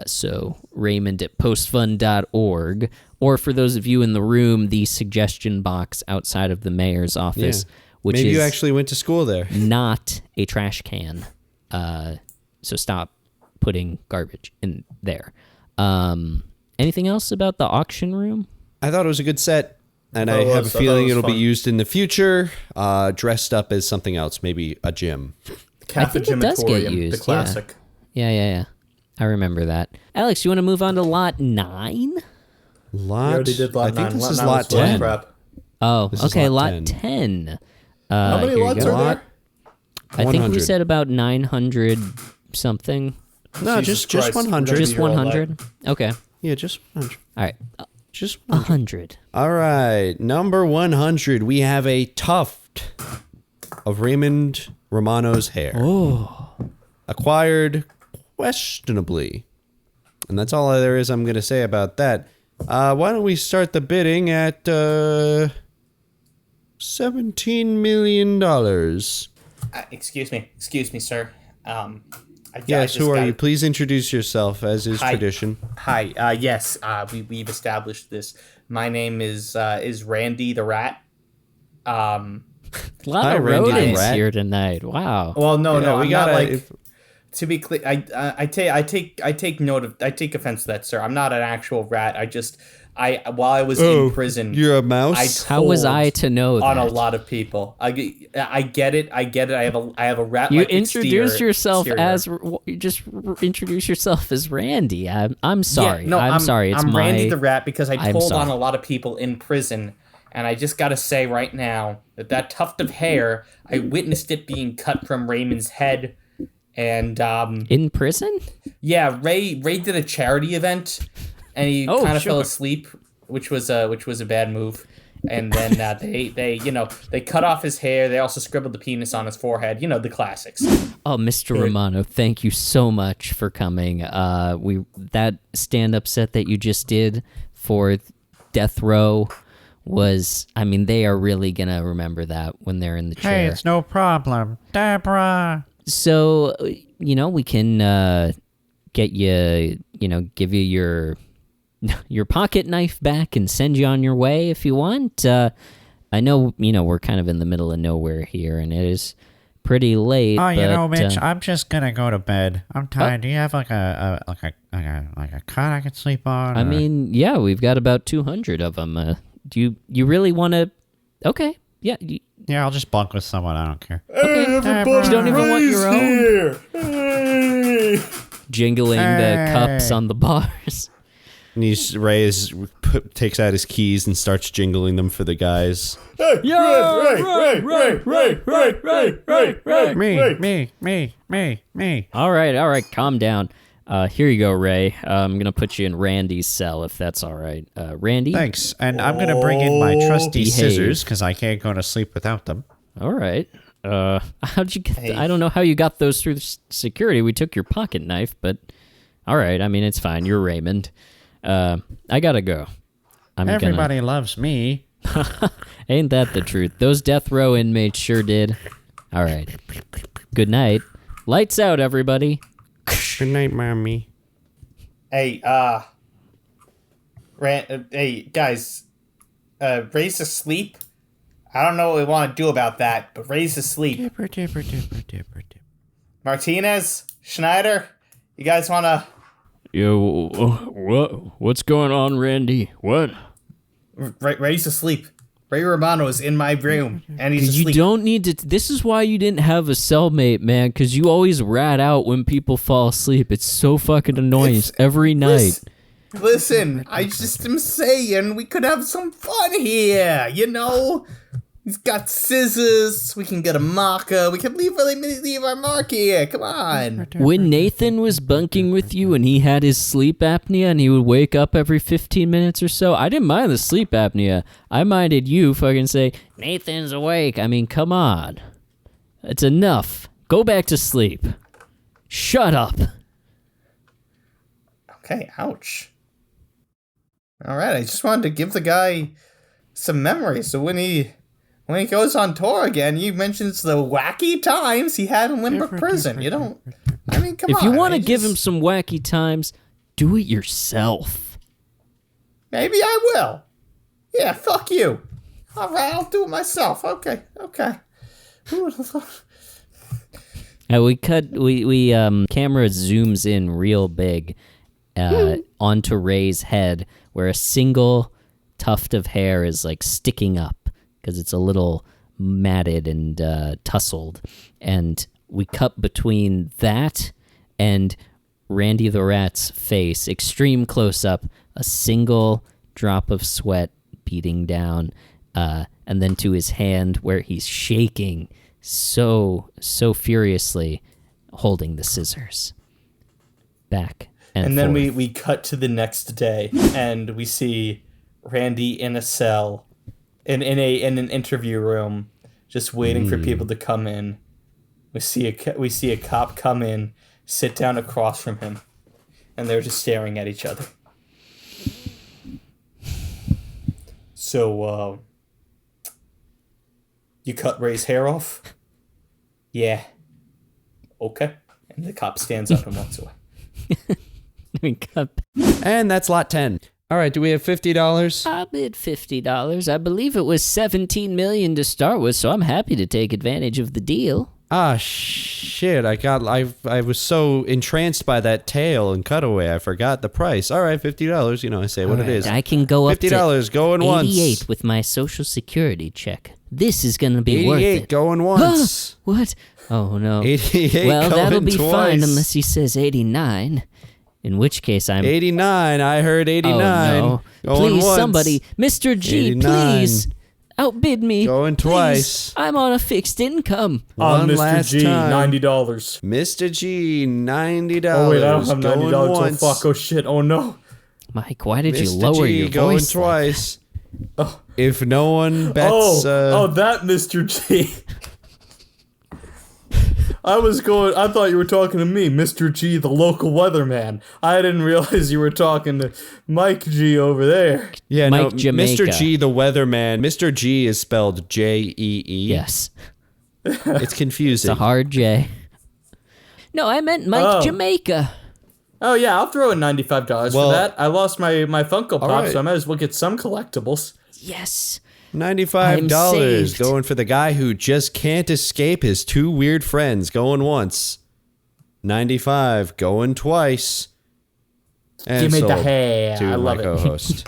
So Raymond at postfund.org, or for those of you in the room, the suggestion box outside of the mayor's office, which maybe is you actually went to school there. Not a trash can. So stop putting garbage in there. Anything else about the auction room? I thought it was a good set. And I have a feeling it'll be used in the future, dressed up as something else, maybe a gym. I think it does get used. The classic. Yeah. I remember that. Alex, you want to move on to lot 9? We already did lot 9. I think this is lot lot 10. Crap. Oh, okay, lot 10. How many lots are there? I think we said about 900 something. No, Jesus just Christ, 100. Just 100? Okay. Yeah, just 100. All right. Just 100. All right, number 100, we have a tuft of Raymond Romano's hair. Oh. Acquired questionably. And that's all there is I'm going to say about that. Why don't we start the bidding at $17 million? Excuse me, sir. Yes, who are you? Please introduce yourself, as is tradition. Hi. Yes. We've established this. My name is Randy the Rat. A lot of Randy the rodents Rat. here tonight. Wow. Well, no, we I'm gotta, not like. To be clear, I take offense to that, sir. I'm not an actual rat. While I was in prison, You're a mouse? How was I to know that? on a lot of people. I get it. I have a rat. You introduce yourself as introduce yourself as Randy. I'm sorry. Yeah, no, I'm sorry. It's I'm my Randy the Rat because I I'm told sorry. on a lot of people in prison, and I just gotta say right now that tuft of hair, I witnessed it being cut from Raymond's head, and in prison. yeah, Ray did a charity event, and he kind of sure. fell asleep, which was a bad move. And then they cut off his hair. They also scribbled the penis on his forehead. The classics. Oh, Mr. Romano, thank you so much for coming. That stand-up set that you just did for Death Row was, they are really gonna remember that when they're in the chair. Hey, it's no problem, Deborah. So, we can get you, give you your pocket knife back and send you on your way if you want. I know, we're kind of in the middle of nowhere here, and it is pretty late. Oh, Mitch, I'm just gonna go to bed. I'm tired. Do you have like a cot I can sleep on? Yeah, we've got about 200 of them. Do you really want to? Okay, Yeah. Yeah, I'll just bunk with someone. I don't care. Hey, everybody, You don't even want your own? here. Hey. Jingling the cups on the bars. And Ray takes out his keys and starts jingling them for the guys. Hey, Yeah, Me. All right, calm down. Here you go, Ray. I'm gonna put you in Randy's cell if that's all right. Randy. Thanks. And I'm going to bring in my trusty Behave. scissors because I can't go to sleep without them. All right. How'd you get? I don't know how you got those through security. We took your pocket knife, but all right. I mean, it's fine. You're Raymond. I gotta go. Everybody loves me. Ain't that the truth? Those death row inmates sure did. All right. Good night. Lights out, everybody. Good night, mommy. Hey, hey, guys. Ray's asleep. I don't know what we want to do about that, but Ray's asleep. Dipper. Martinez, Schneider, you guys want to... Yo, what's going on, Randy? What? Ray's asleep. Ray Romano is in my room, and he's You asleep. don't need to. This is why you didn't have a cellmate, man, because you always rat out when people fall asleep. It's so fucking annoying every night. Listen, I just am saying we could have some fun here, you know? He's got scissors, we can get a marker, we can leave our mark here, come on. When Nathan was bunking with you and he had his sleep apnea and he would wake up every 15 minutes or so, I didn't mind the sleep apnea. I minded you fucking say, Nathan's awake. I mean, come on. It's enough. Go back to sleep. Shut up. Okay, ouch. Alright, I just wanted to give the guy some memories, so when he goes on tour again, he mentions the wacky times he had in Limerick prison. You don't... I mean, come on. If you want to give him some wacky times, do it yourself. Maybe I will. Yeah, fuck you. Alright, I'll do it myself. Okay. We camera zooms in real big onto Ray's head where a single tuft of hair is like sticking up because it's a little matted and tousled. And we cut between that and Randy the Rat's face, extreme close-up, a single drop of sweat beating down, and then to his hand where he's shaking so furiously, holding the scissors. Back and then forth. we cut to the next day, and we see Randy in a cell, in an interview room, just waiting for people to come in. We see a cop come in, sit down across from him, and they're just staring at each other. So, you cut Ray's hair off? Yeah. Okay. And the cop stands up and walks away. We cut. And that's lot 10. All right, do we have $50? I bid $50. I believe it was $17 million to start with, so I'm happy to take advantage of the deal. Ah, shit, I was so entranced by that tail and cutaway, I forgot the price. All right, $50, I say what it is. I can go up $50 to going 88 once. with my social security check. This is going to be worth 88 it. going once. What? Oh, no. 88 well, going that'll be twice. fine unless he says 89. In which case I'm... 89, I heard 89. Oh, no. Going Please, once. somebody. Mr. G, 89. please. Outbid me. Going Please. twice. I'm on a fixed income. One Mr. last G, time. $90. Mr. G, $90. Oh, wait, I don't have $90. Going Oh, once. fuck. Oh, shit. Oh, no. Mike, why did you Mr. lower G your going voice? like twice. If no one bets... that Mr. G. I thought you were talking to me, Mr. G, the local weatherman. I didn't realize you were talking to Mike G over there. Yeah, Mike no, Jamaica. Mr. G, the weatherman. Mr. G is spelled Jee. Yes. It's confusing. It's a hard J. No, I meant Mike Jamaica. Oh, yeah, I'll throw in $95 Well- for that. I lost my Funko Pop, right. so I might as well get some collectibles. Yes. $95 I'm saved. going for the guy who just can't escape his two weird friends going once. 95 going twice. And Give me the sold hair. to I love my it. co-host.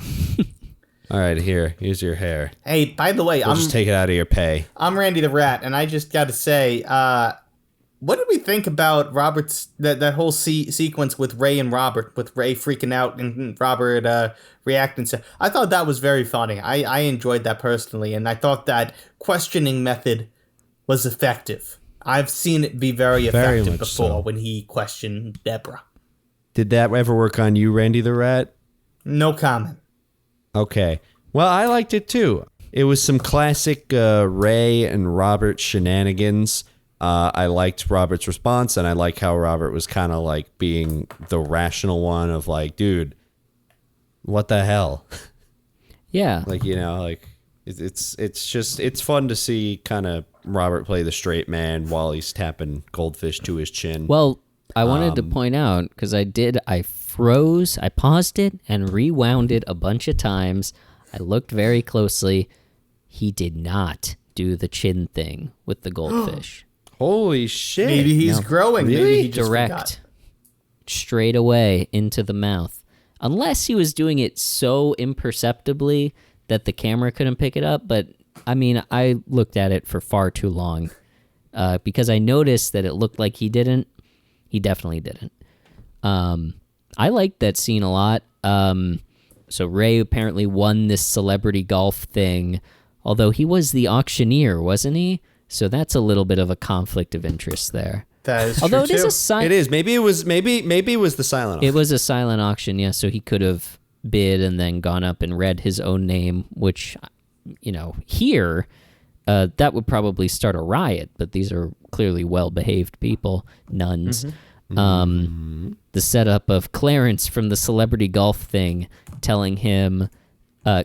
All right, here's your hair. Hey, by the way, We'll just take it out of your pay. I'm Randy the Rat, and I just got to say, what did we think about Robert's that whole sequence with Ray and Robert, with Ray freaking out and Robert reacting? I thought that was very funny. I enjoyed that personally, and I thought that questioning method was effective. I've seen it be very effective before so. when he questioned Deborah. Did that ever work on you, Randy the Rat? No comment. Okay. Well, I liked it too. It was some classic Ray and Robert shenanigans. I liked Robert's response, and I like how Robert was kind of like being the rational one of like, dude, what the hell? Yeah. Like, you know, like it's fun to see kind of Robert play the straight man while he's tapping Goldfish to his chin. Well, I wanted to point out, because I froze, I paused it and rewound it a bunch of times. I looked very closely. He did not do the chin thing with the goldfish. Holy shit. Maybe he's growing. Really? Maybe he just Direct, forgot. straight away into the mouth. Unless he was doing it so imperceptibly that the camera couldn't pick it up. But, I mean, I looked at it for far too long because I noticed that it looked like he didn't. He definitely didn't. I liked that scene a lot. So Ray apparently won this celebrity golf thing, although he was the auctioneer, wasn't he? So that's a little bit of a conflict of interest there. That is Although true it is too. a silent, It is. Maybe it was the silent auction. it was a silent auction, yeah. So he could have bid and then gone up and read his own name, which, you know, here that would probably start a riot. But these are clearly well-behaved people, nuns. The setup of Clarence from the celebrity golf thing telling him,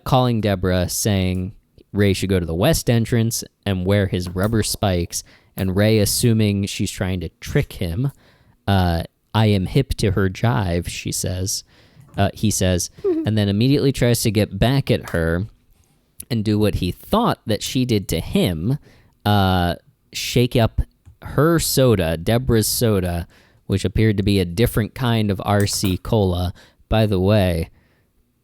calling Deborah, saying Ray should go to the west entrance and wear his rubber spikes, and Ray assuming she's trying to trick him. I am hip to her jive, she says. He says, and then immediately tries to get back at her and do what he thought that she did to him, shake up her soda, Deborah's soda, which appeared to be a different kind of RC Cola. By the way,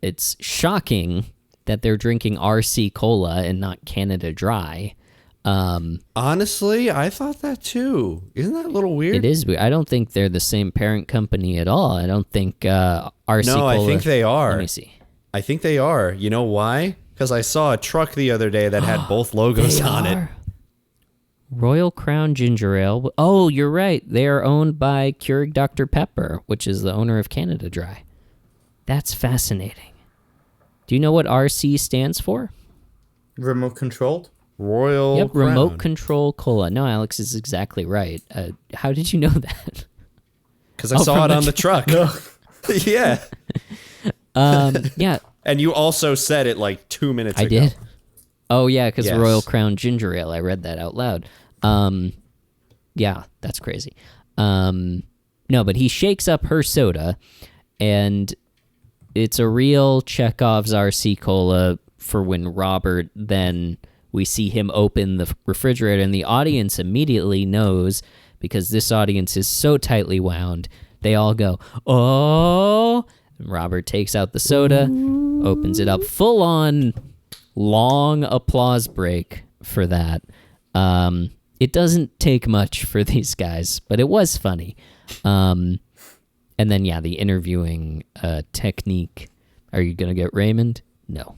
it's shocking that they're drinking RC Cola and not Canada Dry. Honestly, I thought that too. Isn't that a little weird? It is weird. I don't think they're the same parent company at all. I don't think RC No, Cola... I think they are. Let me see. I think they are. You know why? Because I saw a truck the other day that had both logos on it. Royal Crown Ginger Ale. Oh, you're right. They are owned by Keurig Dr. Pepper, which is the owner of Canada Dry. That's fascinating. Do you know what RC stands for? Remote controlled. Royal Crown. Remote Control Cola. No, Alex is exactly right. How did you know that? Because I saw it on the truck. Yeah. Yeah, And you also said it like 2 minutes ago. I did. Oh, yeah, because Yes. Royal Crown Ginger Ale. I read that out loud. Yeah, that's crazy. No, but he shakes up her soda, and it's a real Chekhov's RC Cola for when Robert then... We see him open the refrigerator, and the audience immediately knows, because this audience is so tightly wound. They all go, oh! And Robert takes out the soda, opens it up, full on long applause break for that. It doesn't take much for these guys, but it was funny. And then, yeah, the interviewing technique. Are you going to get Raymond? No.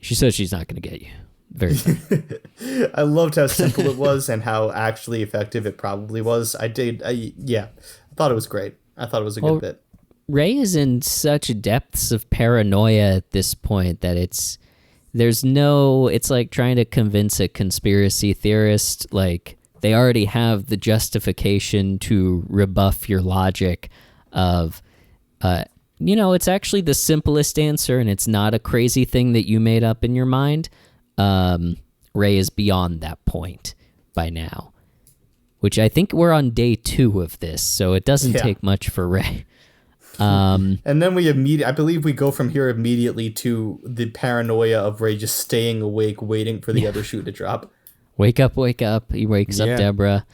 She says she's not going to get you. Very funny. I loved how simple it was and how actually effective it probably was. I thought it was great. I thought it was a good bit. Ray is in such depths of paranoia at this point that it's like trying to convince a conspiracy theorist, like they already have the justification to rebuff your logic of, it's actually the simplest answer and it's not a crazy thing that you made up in your mind. Ray is beyond that point by now, which I think we're on day 2 of this, so it doesn't take much for Ray. And then I believe we go from here immediately to the paranoia of Ray just staying awake, waiting for the other shoe to drop. Wake up. He wakes up Deborah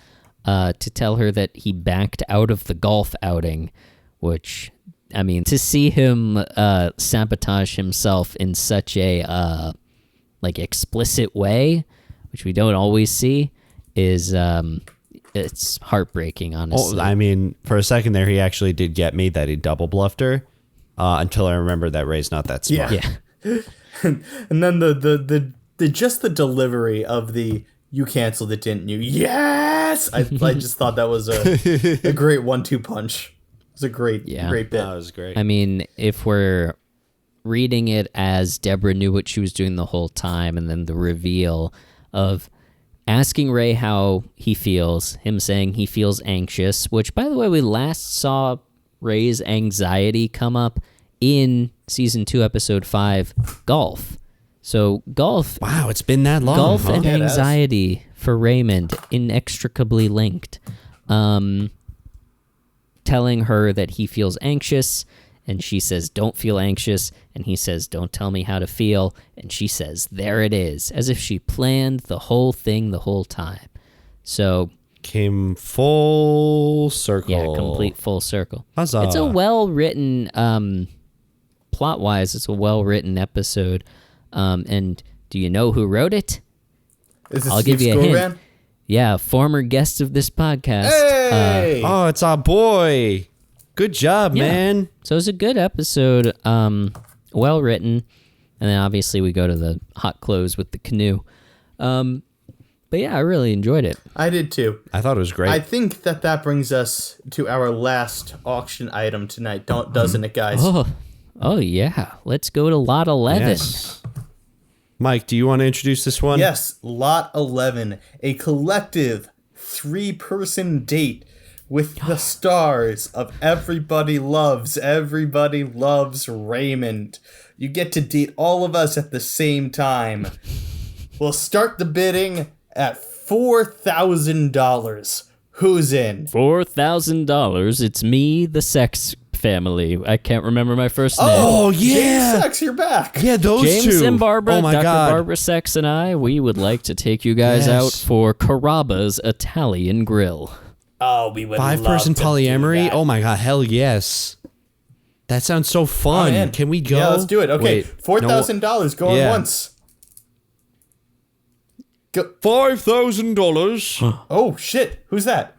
to tell her that he backed out of the golf outing, which I mean, to see him sabotage himself in such a like explicit way, which we don't always see, is it's heartbreaking, honestly. Oh, I mean, for a second there, he actually did get me that he double bluffed her. Until I remembered that Ray's not that smart. Yeah. And then the just the delivery of the "you canceled it, didn't you?" Yes, I just thought that was a great 1-2 punch. It was a great bit. That was great. I mean, if we're reading it as Deborah knew what she was doing the whole time, and then the reveal of asking Ray how he feels, him saying he feels anxious, which, by the way, we last saw Ray's anxiety come up in season 2, episode 5, golf. So golf, Wow, it's been that long. golf huh? and Yeah, it has. anxiety for Raymond inextricably linked. Telling her that he feels anxious, and she says, "Don't feel anxious," and he says, "Don't tell me how to feel," and she says, "There it is," as if she planned the whole thing the whole time. So Came full circle. yeah, complete full circle. Huzzah. It's a well-written, plot-wise, it's a well-written episode. And do you know who wrote it? Is this I'll give Steve you a hint. Scorban? Yeah, former guest of this podcast. Hey! Oh, it's our boy. Good job, Yeah. man. So it's a good episode, well written, and then obviously we go to the hot close with the canoe. But yeah, I really enjoyed it. I did too. I thought it was great. I think that brings us to our last auction item tonight, doesn't it, guys? Oh yeah, let's go to lot 11. Yes. Mike, do you want to introduce this one? Yes, Lot 11, a collective 3-person date with the stars of Everybody Loves Raymond. You get to date all of us at the same time. We'll start the bidding at $4,000. Who's in? $4,000. It's me, the sex family. I can't remember my first name. Oh, James yeah. Sex, you're back. Yeah, those James two. and Barbara, Oh, my Dr. God. Barbara Sex and I, we would like to take you guys Yes. out for Carrabba's Italian Grill. Oh, we would love 5-person to do polyamory? that. Oh, my God. Hell yes. That sounds so fun. Man. Can we go? Yeah, let's do it. Okay, Wait, $4,000 going Yeah. once. Go. $5,000. Oh shit! Who's that?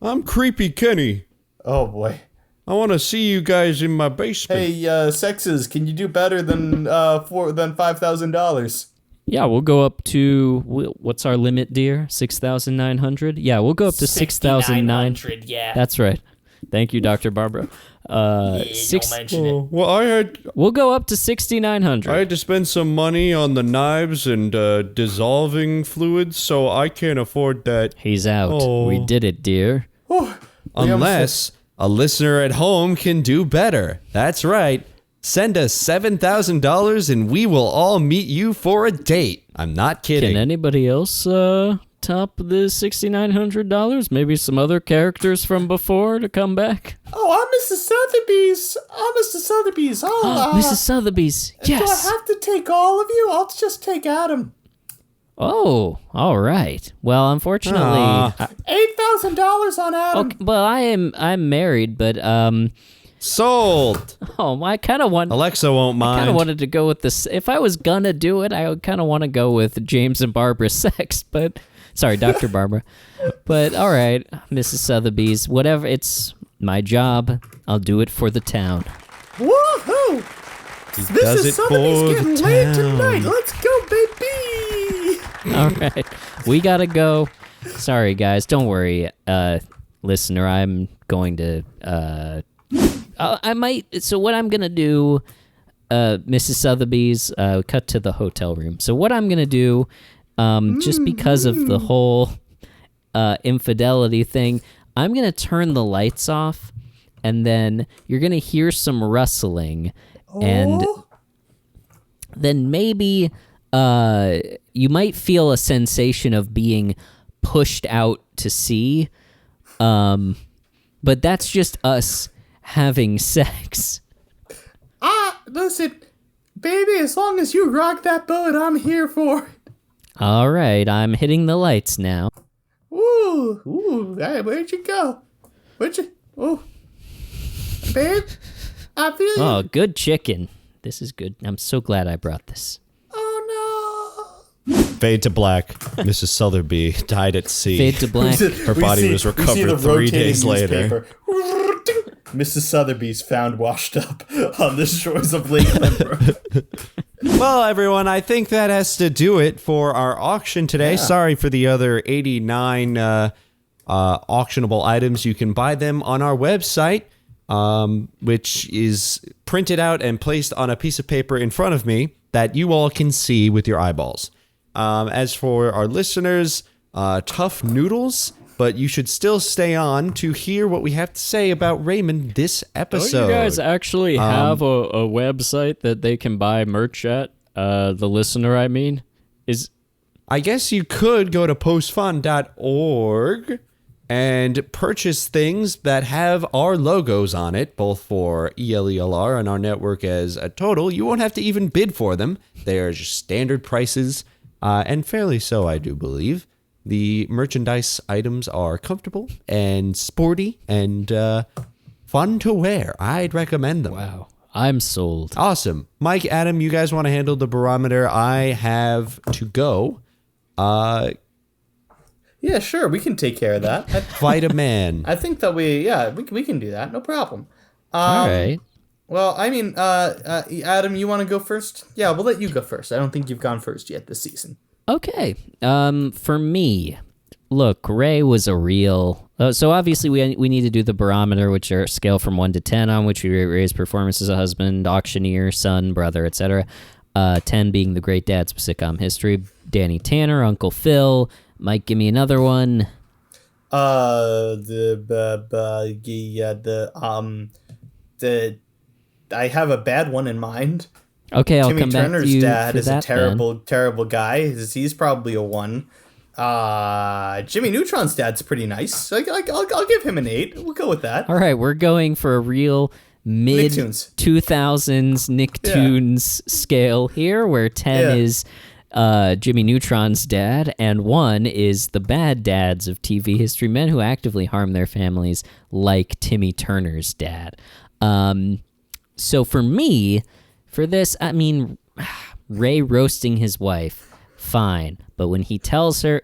I'm Creepy Kenny. Oh boy. I want to see you guys in my basement. Hey, sexes, can you do better than $5,000? Yeah, we'll go up to, what's our limit, dear? 6,900? Yeah, we'll go up to 6,900. 6,900, yeah. That's right. Thank you, Dr. Barbara. Don't mention it. Well, We'll go up to 6,900. I had to spend some money on the knives and dissolving fluids, so I can't afford that. He's out. Oh. We did it, dear. Unless a listener at home can do better. That's right. Send us $7,000 and we will all meet you for a date. I'm not kidding. Can anybody else top the $6,900? Maybe some other characters from before to come back? Oh, I'm Mrs. Sotheby's. Oh, Mrs. Sotheby's. Do I Yes. have to take all of you? I'll just take Adam. Oh, all right. Well, unfortunately, $8,000 on Adam. okay, well, I'm married, but Sold. I kind of want. Alexa won't Kind mind. of wanted to go with this. If I was gonna do it, I would kind of want to go with James and Barbara Sex, but sorry, Dr. Barbara. But all right, Mrs. Sotheby's, whatever. It's my job. I'll do it for the town. Woohoo! does Mrs. it Sotheby's for getting the laid town. tonight. Let's go, baby. All right, we gotta go. Sorry, guys. Don't worry, listener. I'm going to. I might. So what I'm gonna do, Mrs. Sotheby's, cut to the hotel room. So what I'm gonna do, just because of the whole infidelity thing, I'm gonna turn the lights off, and then you're gonna hear some rustling, and then maybe you might feel a sensation of being pushed out to sea, but that's just us having sex. Listen, baby, as long as you rock that boat, I'm here for it. All right, I'm hitting the lights now. Ooh, hey, where'd you go? Oh, Babe, I feel you. Oh, good chicken. This is good. I'm so glad I brought this. Oh Fade to black. Mrs. Sotheby died at sea. Fade to black. Her body was recovered 3 days later. Mrs. Sotheby's found washed up on the shores of Lake Limbrook. Well, everyone, I think that has to do it for our auction today. Sorry for the other 89 auctionable items. You can buy them on our website, which is printed out and placed on a piece of paper in front of me that you all can see with your eyeballs. As for our listeners, tough noodles, but you should still stay on to hear what we have to say about Raymond this episode. Don't you guys actually have a website that they can buy merch at? The listener, I mean, is. I guess you could go to postfund.org and purchase things that have our logos on it, both for ELELR and our network as a total. You won't have to even bid for them. They are just standard prices, and fairly so, I do believe. The merchandise items are comfortable and sporty and fun to wear. I'd recommend them. Wow. I'm sold. Awesome. Mike, Adam, you guys want to handle the barometer? I have to go. Yeah, sure, we can take care of that. Fight a man. I think that we can do that, no problem. All right. Well, I mean, Adam, you want to go first? Yeah, we'll let you go first. I don't think you've gone first yet this season. Okay. For me, look, Ray was a real. So obviously we need to do the barometer, which are a scale from 1 to 10, on which we rate Ray's performance as a husband, auctioneer, son, brother, etc. 10 being the great dad's sitcom history. Danny Tanner, Uncle Phil. Mike, give me another one. I have a bad one in mind. Okay, I'll Timmy come back Turner's to you dad for is that, a terrible guy. He's probably a 1. Jimmy Neutron's dad's pretty nice. So I'll give him an 8. We'll go with that. All right, we're going for a real mid Nicktoons. 2000s Nicktoons scale here, where 10 is Jimmy Neutron's dad, and 1 is the bad dads of TV history, men who actively harm their families, like Timmy Turner's dad. So for me, for this, I mean, Ray roasting his wife, fine. But when she tells him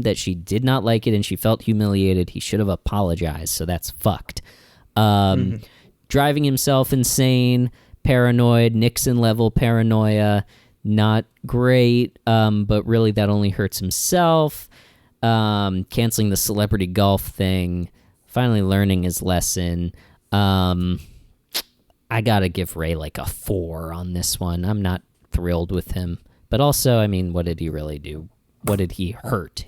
that she did not like it and she felt humiliated, he should have apologized. So that's fucked. Driving himself insane, paranoid, Nixon level paranoia, not great. But really that only hurts himself. Canceling the celebrity golf thing, finally learning his lesson. I gotta give Ray like a 4 on this one. I'm not thrilled with him. But also, I mean, what did he really do? What did he hurt,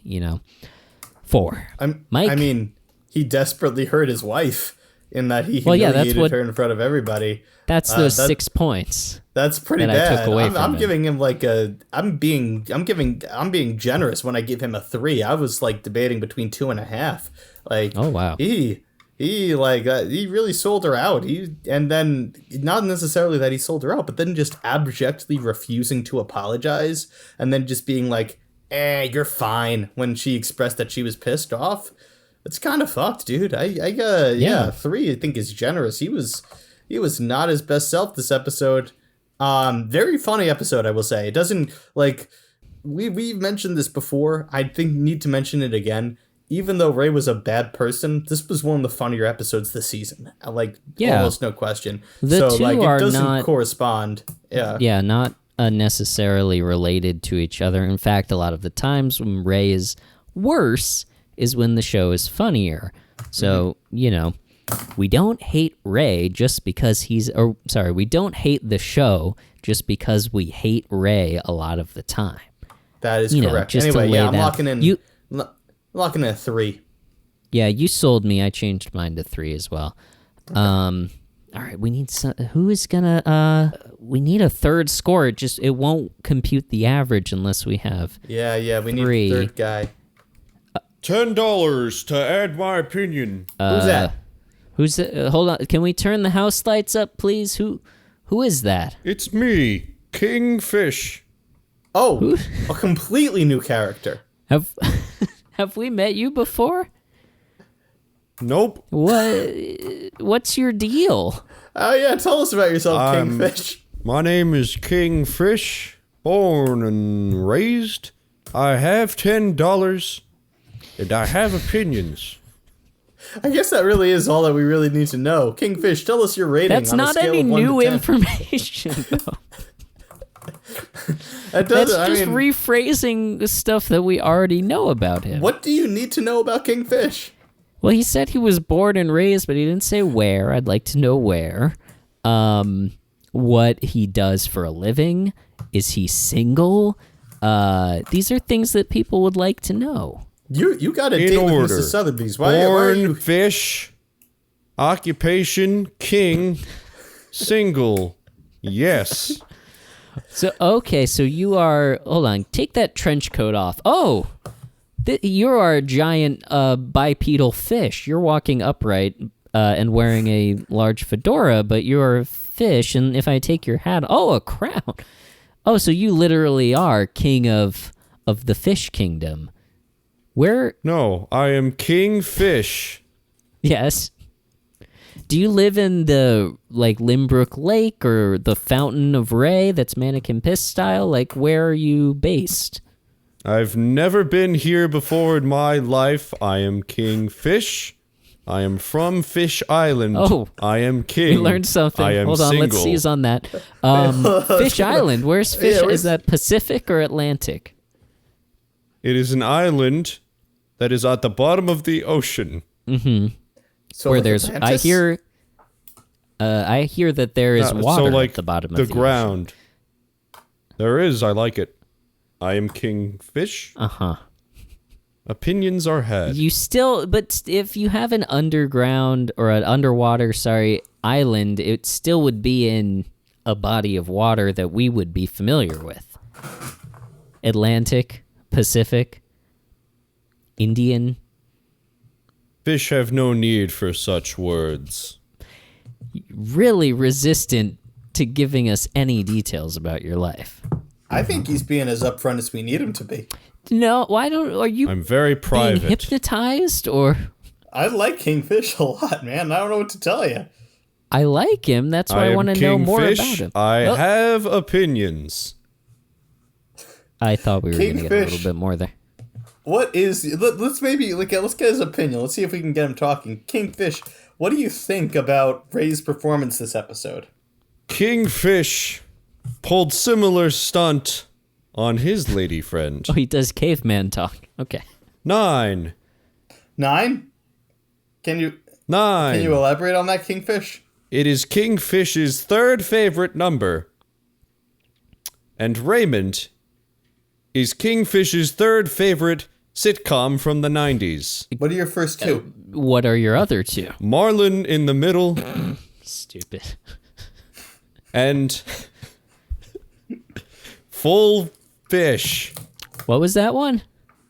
4. Mike? I mean, he desperately hurt his wife in that he humiliated her in front of everybody. That's those 6 points. That's pretty that bad. I took away from I'm him. giving him like I'm being generous when I give him a 3. I was like debating between 2.5. Like, oh wow. He really sold her out. And then not necessarily that he sold her out, but then just abjectly refusing to apologize, and then just being like, you're fine, when she expressed that she was pissed off. It's kind of fucked, dude. 3 I think is generous. He was not his best self this episode. Very funny episode, I will say. It doesn't, like, we've mentioned this before. I think need to mention it again. Even though Ray was a bad person, this was one of the funnier episodes this season. Like, almost no question. The two it are doesn't not correspond. Yeah. Yeah, not necessarily related to each other. In fact, a lot of the times when Ray is worse is when the show is funnier. So, we don't hate Ray just because we don't hate the show just because we hate Ray a lot of the time. That is correct. Just Anyway, to lay I'm that- locking in a 3. Yeah, you sold me. I changed mine to 3 as well. All right, we need who is gonna we need a third score. It won't compute the average unless we have Yeah, we 3. need a third guy. $10 to add my opinion. Who's that? Who's hold on, can we turn the house lights up, please? Who is that? It's me, Kingfish. Oh, a completely new character. Have have we met you before? Nope. What's your deal? Oh yeah, tell us about yourself, I'm- Kingfish. My name is Kingfish, born and raised. I have $10, and I have opinions. I guess that really is all that we really need to know. Kingfish, tell us your rating. That's on a not scale any of 1 to new 10. information, though. That That's doesn't. I just mean, rephrasing the stuff that we already know about him. what do you need to know about Kingfish? Well, he said he was born and raised, but he didn't say where. I'd like to know where. What he does for a living. Is he single? These are things that people would like to know. You got a In date with order. Mrs. Sotheby's. Why are Born you? fish, occupation king, single. Yes. So, okay, so you are... Hold on. Take that trench coat off. Oh! You are a giant bipedal fish. You're walking upright and wearing a large fedora, but you're a fish, and if I take your hat... Oh, a crown! Oh, so you literally are king of the fish kingdom. Where... No, I am Kingfish. Yes. Do you live in the, like, Limbrook Lake or the Fountain of Ray that's Mannequin Piss style? Like, where are you based? I've never been here before in my life. I am Kingfish. I am from Fish Island. Oh. I am king. We learned something. I am Hold on, single. let's seize on that. Fish Island. Where's Fish? Yeah, Is that Pacific or Atlantic? It is an island that is at the bottom of the ocean. So Where like there's... Atlantis? I hear that there is water so like at the bottom of the the ground. There is. I like it. I am Kingfish. Uh-huh. Opinions are had. You still... But if you have an underground or an underwater, island, it still would be in a body of water that we would be familiar with. Atlantic, Pacific, Indian... Fish have no need for such words. Really resistant to giving us any details about your life. I think he's being as upfront as we need him to be. No, why don't... Are you I'm very being private. hypnotized or... I like Kingfish a lot, man. I don't know what to tell you. I like him. That's why I am want to know more Kingfish. about him. I Oh, have opinions. I thought we were going to get a Kingfish. little bit more there. Let's maybe let's get his opinion. Let's see if we can get him talking. Kingfish, what do you think about Ray's performance this episode? Kingfish pulled similar stunt on his lady friend. Oh, he does caveman talk. Okay. 9. 9? Can you 9. elaborate on that, Kingfish? It is Kingfish's third favorite number. And Raymond is Kingfish's third favorite sitcom from the 90s. What are your first two? What are your other two? Marlin in the middle Stupid. and Full Fish. What was that one?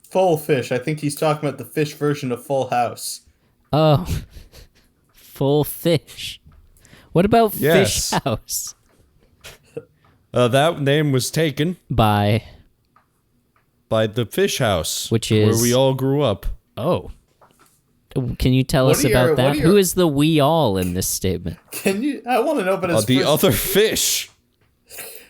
Full Fish. I think he's talking about the fish version of Full House. Oh. Full Fish. What about Yes. Fish House? That name was taken By... by the Fish House, Which is- where we all grew up. Oh. Can you tell What us are your- about what that? are your- Who is the we all in this statement? Can you? I want to know about his The first. other fish.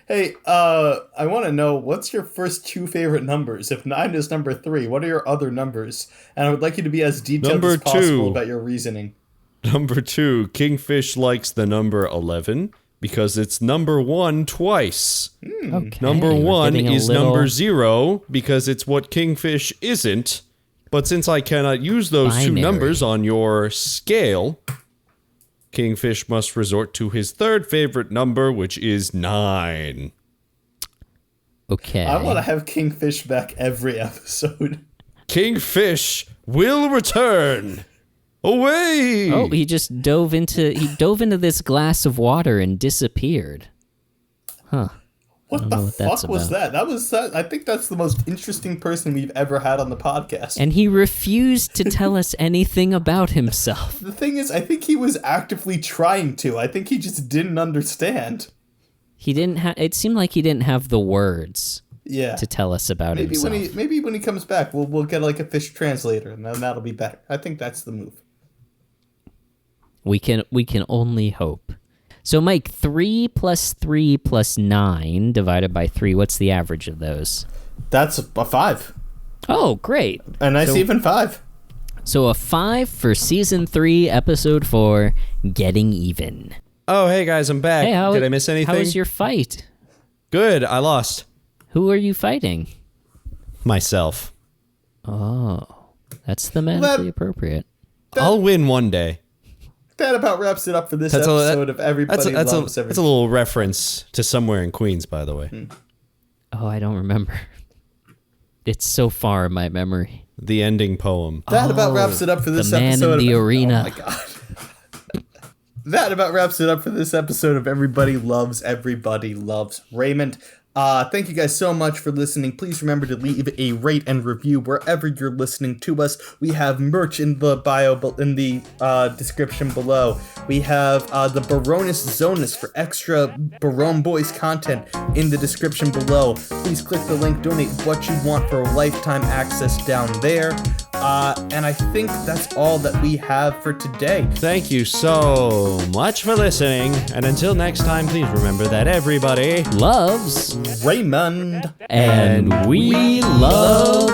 Hey, I want to know what's your first two favorite numbers. If 9 is number 3, what are your other numbers? And I would like you to be as detailed Number as possible 2. about your reasoning. Number 2, Kingfish likes the number 11 because it's number 1 twice. Okay, Number we're 1 getting a is little- number 0 because it's what Kingfish isn't. But since I cannot use those two Binary. numbers on your scale, Kingfish must resort to his third favorite number, which is 9. Okay. I want to have Kingfish back every episode. Kingfish will return. Away! Oh, he just dove into this glass of water and disappeared. Huh. What the know what that's fuck was about. that? I think that's the most interesting person we've ever had on the podcast. And he refused to tell us anything about himself. The thing is, I think he was actively trying to. I think he just didn't understand. He didn't have. It seemed like he didn't have the words Yeah. to tell us about Maybe himself. when he comes back, we'll get like a fish translator, and then that'll be better. I think that's the move. We can only hope. So, Mike, 3 plus 3 plus 9 divided by 3. What's the average of those? That's a 5. Oh, great. A nice even 5. So a 5 for season 3, episode 4, Getting Even. Oh, hey guys, I'm back. Hey, Did I miss anything? How was your fight? Good. I lost Who are you fighting? myself. Oh, that's thematically appropriate. I'll win one day. That about wraps it up for this That's a- episode of Everybody That's Loves a Everybody. that's a little reference to somewhere in Queens, by the way. Oh, I don't remember. It's so far in my memory. The ending poem. That about wraps it up for this The man episode. in the arena. Oh my god. That about wraps it up for this episode of Everybody Loves Raymond. Thank you guys so much for listening. Please remember to leave a rate and review wherever you're listening to us. We have merch in the bio, in the description below. We have the Baroness Zonus for extra Barone Boys content in the description below. Please click the link, donate what you want for lifetime access down there. And I think that's all that we have for today. Thank you so much for listening. And until next time, please remember that everybody Loves Raymond. and we love